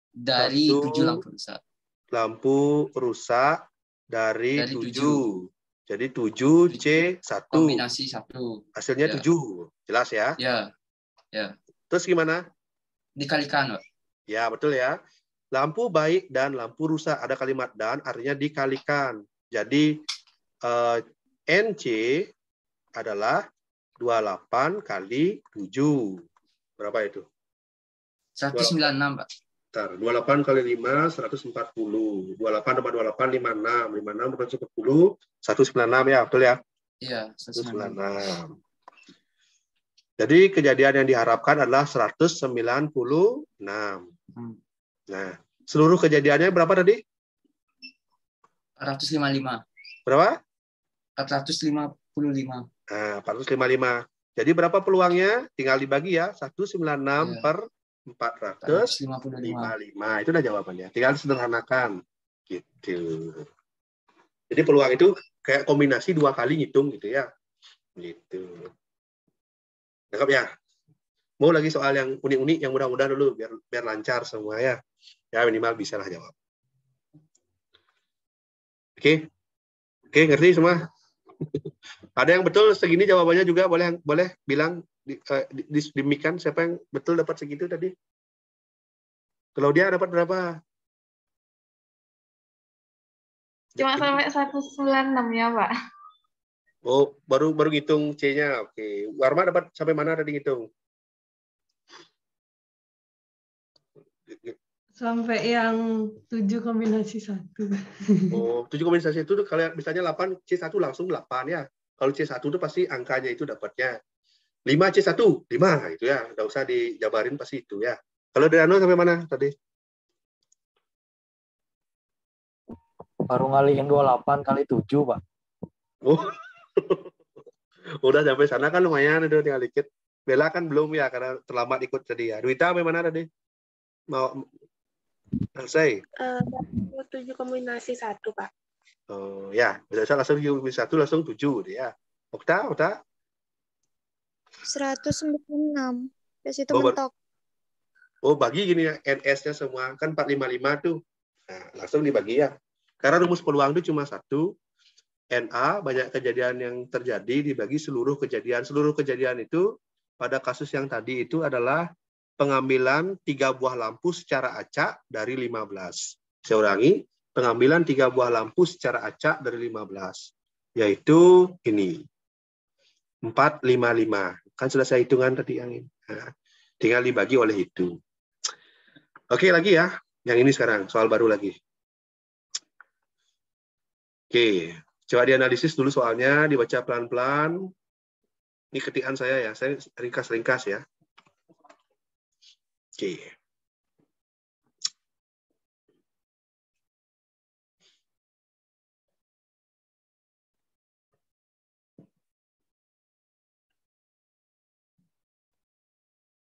dari 7 lampu rusak. Lampu rusak dari 7. Jadi 7C1. Kombinasi 1. Hasilnya 7. Jelas ya? Ya. Terus gimana? Dikalikan, Pak. Ya, betul ya. Lampu baik dan lampu rusak. Ada kalimat dan, artinya dikalikan. Jadi NC adalah 28 kali 7. Berapa itu? 196, Pak. 28 kali 5, 140. 28 tambah 28, 56. 56 tambah 10, 196 ya, betul ya? Iya, 196. Jadi kejadian yang diharapkan adalah 196. Nah, seluruh kejadiannya berapa tadi? 455. Berapa? 455. Nah, 455. Jadi berapa peluangnya? Tinggal dibagi ya. 196 per 455. Itu udah jawabannya. Tinggal sederhanakan. Gitu. Jadi peluang itu kayak kombinasi 2 kali ngitung gitu ya. Gitu. Lengkap ya? Mau lagi soal yang unik-unik, yang mudah-mudah dulu, biar lancar semua ya. Ya minimal bisa lah jawab. Oke, ngerti semua? Ada yang betul segini jawabannya juga, boleh bilang di mic-an siapa yang betul dapat segitu tadi? Claudia dapat berapa? Cuma sampai 196 ya, Pak. Oh, baru ngitung C-nya. Oke. Warma dapat sampai mana tadi ngitung? Sampai yang 7 kombinasi 1. Oh, 7 kombinasi itu kalau misalnya 8 C1 langsung 8 ya. Kalau C1 itu pasti angkanya itu dapatnya 5 C1, 5 gitu ya. Enggak usah dijabarin pasti itu ya. Kalau Driano sampai mana tadi? Baru ngalihin 28 kali 7, Pak. Oh. Udah sampai sana kan lumayan, udah tinggal dikit. Bella kan belum ya karena terlambat ikut tadi ya. Duita sampai mana tadi? Mau selesai? 7 kombinasi 1, Pak. Oh ya, bisa langsung 1 langsung 7 ya. Okta? 196. Terus itu Oh, mentok. Oh, bagi gini ya, NS-nya semua kan 455 tuh. Nah, langsung dibagi ya. Karena rumus peluang itu cuma 1. NA, banyak kejadian yang terjadi dibagi seluruh kejadian. Seluruh kejadian itu pada kasus yang tadi itu adalah pengambilan 3 buah lampu secara acak dari 15. Saya ulangi, pengambilan 3 buah lampu secara acak dari 15. Yaitu ini. 455. Kan sudah saya hitungan tadi yang ini. Nah, tinggal dibagi oleh itu. Oke, lagi ya. Yang ini sekarang, soal baru lagi. Oke. Coba dianalisis dulu soalnya, dibaca pelan-pelan. Ini ketikan saya ya, saya ringkas-ringkas ya. Oke.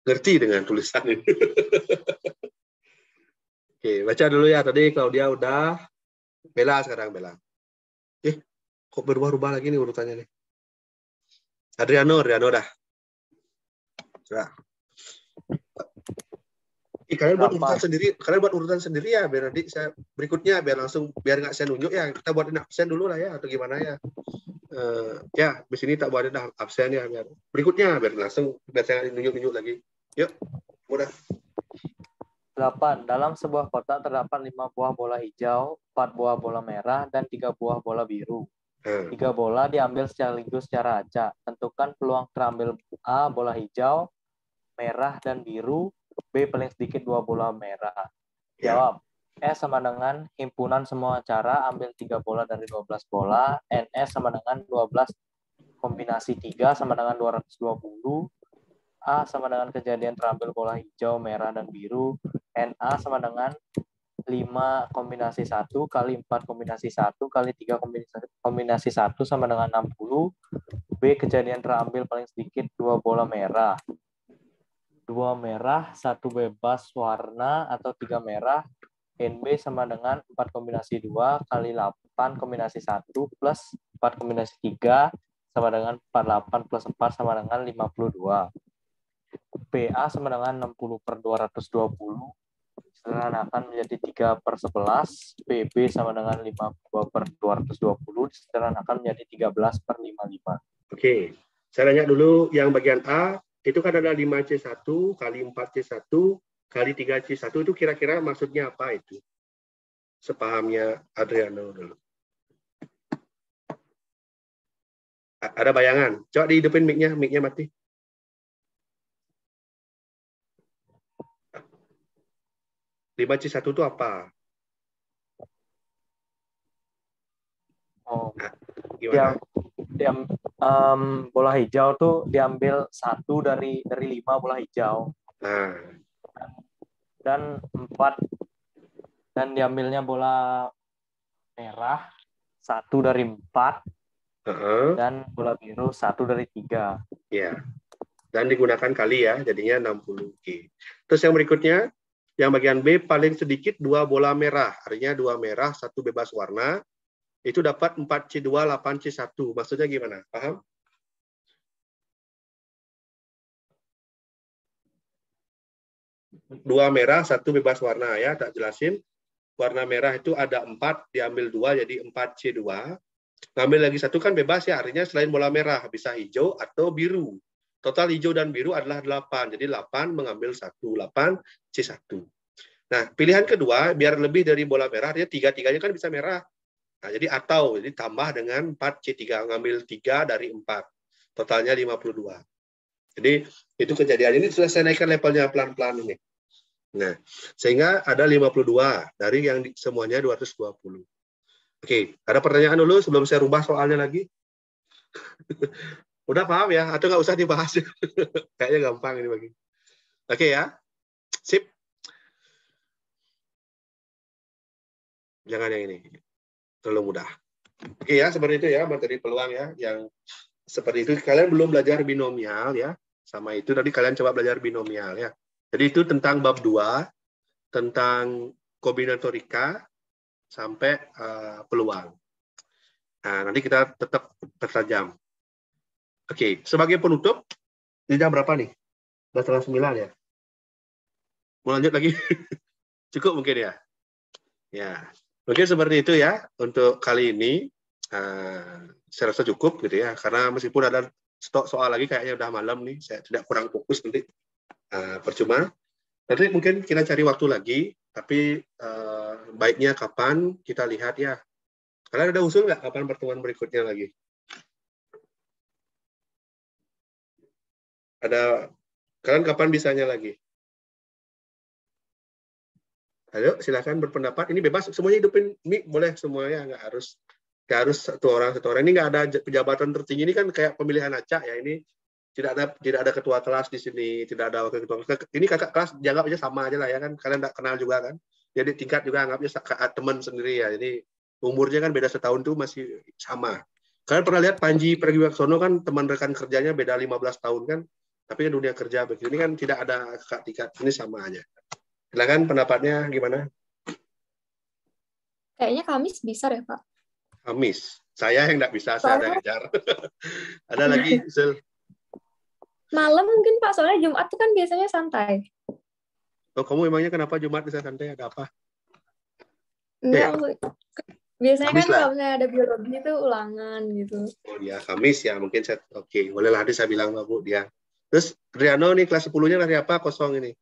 Ngerti dengan tulisan ini. Oke, baca dulu ya. Tadi Claudia udah. Bella sekarang, Bella. Kok berubah-ubah lagi nih urutannya nih. Adriano dah. Coba. Kalian buat urutan sendiri ya, biar nanti saya berikutnya biar nggak saya nunjuk ya, kita buatin absen dulu lah ya, atau gimana ya. Ya, di sini tak buatin absen ya, biar berikutnya biar saya nunjuk lagi. Yuk, mudah. 8. Dalam sebuah kotak terdapat 5 buah bola hijau, 4 buah bola merah, dan 3 buah bola biru. 3 bola diambil sekaligus secara acak. Tentukan peluang terambil A, bola hijau, merah, dan biru. B, paling sedikit 2 bola merah. Jawab. S sama dengan himpunan semua cara, ambil 3 bola dari 12 bola. NS sama dengan 12 kombinasi 3 sama dengan 220. A sama dengan kejadian terambil bola hijau, merah, dan biru. NA sama dengan 5 kombinasi 1 kali 4 kombinasi 1 kali 3 kombinasi 1 sama dengan 60. B, kejadian terambil paling sedikit 2 bola merah. 2 merah, 1 bebas warna atau 3 merah. NB sama dengan 4 kombinasi 2 kali 8 kombinasi 1 plus 4 kombinasi 3 sama dengan 48 plus 4 sama dengan 52. PA sama dengan 60 per 220. Disederhanakan menjadi 3/11. PB sama dengan 52 per 220. Disederhanakan menjadi 13 per 55. Oke, saya tanya dulu yang bagian A, itu kan ada 5C1 kali 4C1 kali 3C1, itu kira-kira maksudnya apa itu? Sepahamnya Adriano dulu. Ada bayangan? Coba dihidupin mic-nya mati. Lima C1 itu apa? Oh, gimana? bola hijau tuh diambil 1 dari 5 bola hijau. Dan 4 dan diambilnya bola merah 1 dari 4. Dan bola biru 1 dari 3. Ya. Dan digunakan kali ya, jadinya 60. Oke. Terus yang berikutnya, yang bagian B paling sedikit 2 bola merah. Artinya 2 merah, 1 bebas warna. Itu dapat 4C2, 8C1. Maksudnya gimana? Paham? Dua merah, 1 bebas warna ya, tak jelasin. Warna merah itu ada 4, diambil 2 jadi 4C2. Ngambil lagi 1 kan bebas ya, artinya selain bola merah bisa hijau atau biru. Total hijau dan biru adalah 8. Jadi 8 mengambil 1, 8C1. Nah, pilihan kedua biar lebih dari bola merah, artinya 3-3-nya kan bisa merah. Nah, jadi tambah dengan 4C3, ngambil 3 dari 4. Totalnya 52. Jadi itu kejadian ini sudah saya naikkan levelnya pelan-pelan ini. Nah, sehingga ada 52 dari yang semuanya 220. Oke, ada pertanyaan dulu sebelum saya rubah soalnya lagi? Udah paham ya? Atau nggak usah dibahas? Kayaknya gampang ini bagi. Oke ya, sip. Jangan yang ini, terlalu mudah. Oke ya, seperti itu ya materi peluang ya. Yang seperti itu, kalian belum belajar binomial ya. Sama itu, tadi kalian coba belajar binomial ya. Jadi itu tentang bab 2, tentang kombinatorika, sampai peluang. Nah, nanti kita tetap bertajam. Oke, sebagai penutup, ini jam berapa nih? Udah 8:30 ya? Mau lanjut lagi? Cukup mungkin ya? Ya, mungkin seperti itu ya untuk kali ini. Saya rasa cukup gitu ya, karena meskipun ada stok soal lagi kayaknya udah malam nih, saya tidak kurang fokus nanti. Percuma. Nanti mungkin kita cari waktu lagi, tapi baiknya kapan kita lihat ya. Kalian ada usul nggak kapan pertemuan berikutnya lagi? Kalian kapan bisanya lagi? Ayo, silakan berpendapat. Ini bebas, semuanya hidupin mic boleh semuanya, nggak harus satu orang. Ini nggak ada pejabatan tertinggi, ini kan kayak pemilihan acak ya. Ini tidak ada ketua kelas di sini, tidak ada wakil ketua kelas. Ini kakak kelas dianggap aja sama aja lah ya kan. Kalian nggak kenal juga kan. Jadi tingkat juga anggapnya teman sendiri ya. Jadi umurnya kan beda setahun tuh masih sama. Kalian pernah lihat Panji Pragiwaksono kan teman rekan kerjanya beda 15 tahun kan. Tapi kan dunia kerja begini kan tidak ada kakak tingkat, ini sama aja. Silakan pendapatnya gimana? Kayaknya Kamis bisa deh, Pak. Kamis. Saya yang nggak bisa, saya ada ngejar. Ada lagi, Sil? Malam mungkin, Pak. Soalnya Jumat tuh kan biasanya santai. Oh, kamu emangnya kenapa Jumat bisa santai? Ada apa? Enggak, biasanya Kamis kan kalau misalnya ada biologi itu ulangan gitu. Oh ya, Kamis ya. Mungkin saya, oke. Bolehlah nanti saya bilang sama Bu dia. Terus, Riano nih kelas 10-nya hari apa? Kosong ini.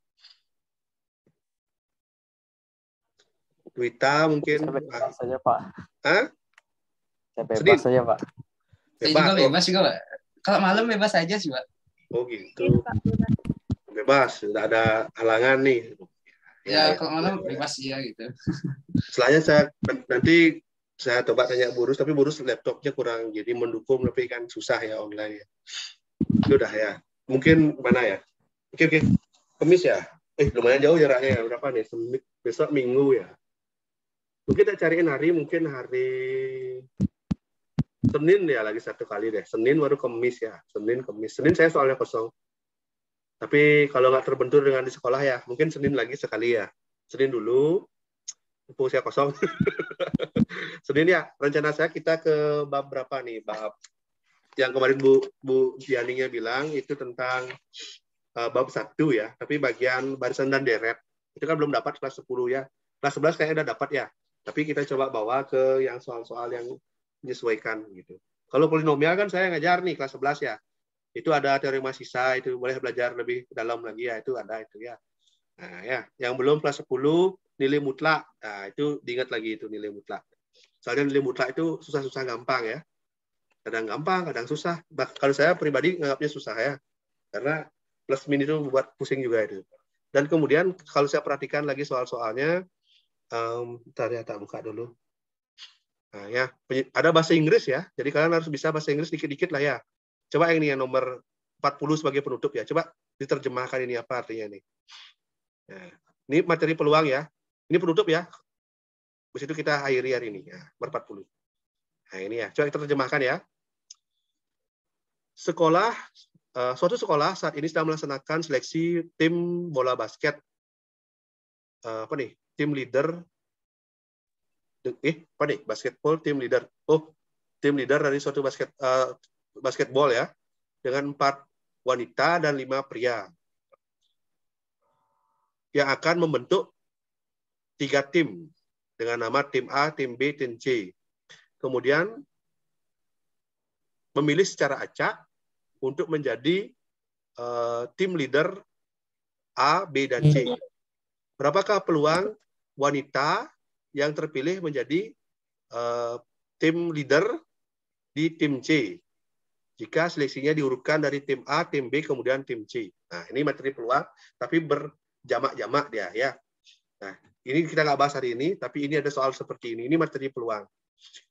Wita mungkin bebas saja Pak. Hah? Saya bebas saja Pak. Saya juga bebas juga Pak. Kalau malam bebas aja sih Pak. Oh gitu. Bebas, tidak ada halangan nih. Ya kalau malam bebas ya gitu. Setelahnya nanti saya coba tanya Burus, tapi Burus laptopnya kurang jadi mendukung, tapi kan susah ya online ya. Sudah ya. Mungkin mana ya? Oke. Kamis ya. Lumayan jauh jaraknya ya. Berapa nih? Besok Minggu ya. Mungkin kita cariin hari, mungkin hari Senin ya lagi satu kali deh. Senin baru Kamis ya. Senin, Kamis. Senin saya soalnya kosong. Tapi kalau nggak terbentur dengan di sekolah ya, mungkin Senin lagi sekali ya. Senin dulu, mumpung saya kosong. Senin ya, rencana saya kita ke bab berapa nih? Bab yang kemarin Bu Dianinya bilang itu tentang bab 1 ya. Tapi bagian barisan dan deret, itu kan belum dapat kelas 10 ya. Kelas 11 kayaknya udah dapat ya. Tapi kita coba bawa ke yang soal-soal yang menyesuaikan gitu. Kalau polinomial kan saya ngajar nih kelas 11 ya. Itu ada teorema sisa, itu boleh belajar lebih dalam lagi ya, itu ada itu ya. Nah ya, yang belum kelas 10 nilai mutlak. Nah, itu diingat lagi itu nilai mutlak. Soalnya nilai mutlak itu susah-susah gampang ya. Kadang gampang, kadang susah. Kalau saya pribadi nganggapnya susah ya. Karena plus min itu buat pusing juga itu. Dan kemudian kalau saya perhatikan lagi soal-soalnya, ternyata buka dulu. Nah, ya, ada bahasa Inggris ya. Jadi kalian harus bisa bahasa Inggris dikit-dikit lah ya. Coba yang ini yang nomor 40 sebagai penutup ya. Coba diterjemahkan ini apa artinya nih. Nah, ini materi peluang ya. Ini penutup ya. Habis itu kita akhiri hari ini ya, nomor 40. Nah, ini ya. Coba kita terjemahkan ya. Suatu sekolah saat ini sedang melaksanakan seleksi tim bola basket. Tim leader. Basketball tim leader. Tim leader dari suatu basketball ya. Dengan 4 wanita dan 5 pria. Yang akan membentuk 3 tim. Dengan nama tim A, tim B, tim C. Kemudian memilih secara acak untuk menjadi tim leader A, B, dan C. Berapakah peluang wanita yang terpilih menjadi tim leader di tim C? Jika seleksinya diurutkan dari tim A, tim B, kemudian tim C. Nah, ini materi peluang, tapi berjamak-jamak dia ya. Nah, ini kita nggak bahas hari ini, tapi ini ada soal seperti ini. Ini materi peluang.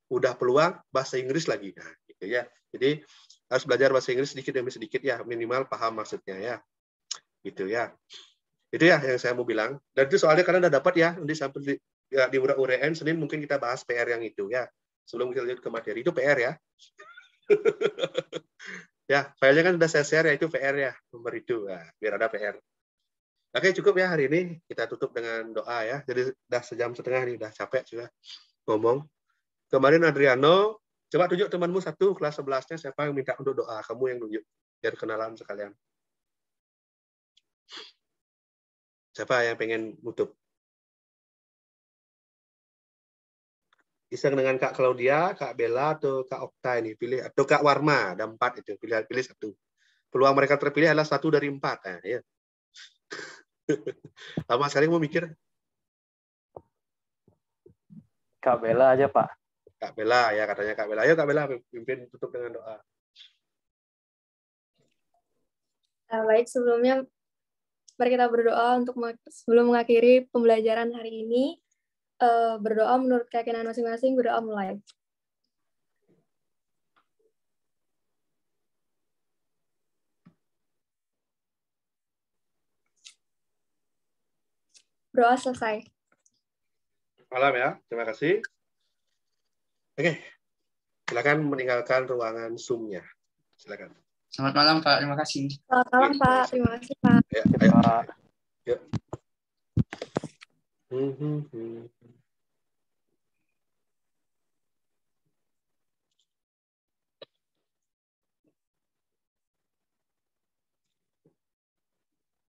Udah peluang, bahasa Inggris lagi. Nah, gitu ya. Jadi harus belajar bahasa Inggris sedikit demi sedikit ya, minimal paham maksudnya ya. Gitu ya. Itu ya yang saya mau bilang. Dan itu soalnya kalian udah dapat ya, nanti sampai di uraian Senin mungkin kita bahas PR yang itu ya. Sebelum kita lanjut ke materi, itu PR ya. Ya, filenya kan sudah saya share ya, itu PR ya, nomor itu. Nah, biar ada PR. Oke, cukup ya hari ini. Kita tutup dengan doa ya. Jadi udah 1,5 jam nih, udah capek sudah ngomong. Kemarin Adriano, coba tunjuk temanmu satu kelas 11-nya siapa yang minta untuk doa. Kamu yang tunjuk, biar kenalan sekalian. Siapa yang pengen nutup? Iseng dengan Kak Claudia, Kak Bella, atau Kak Okta ini pilih, atau Kak Warma, ada 4 itu, pilih satu. Peluang mereka terpilih adalah 1 dari 4. Nah, ya. Lama sekali mau mikir. Kak Bella aja, Pak. Kak Bella ya, katanya Kak Bella. Ayo Kak Bella, pimpin tutup dengan doa. Baik, sebelumnya mari kita berdoa untuk sebelum mengakhiri pembelajaran hari ini. Berdoa menurut keyakinan masing-masing, berdoa mulai. Berdoa selesai. Malam ya, terima kasih. Oke, silakan meninggalkan ruangan Zoom-nya. Silakan. Selamat malam Pak, terima kasih. Selamat malam Pak, terima kasih Pak. Ya, ayo.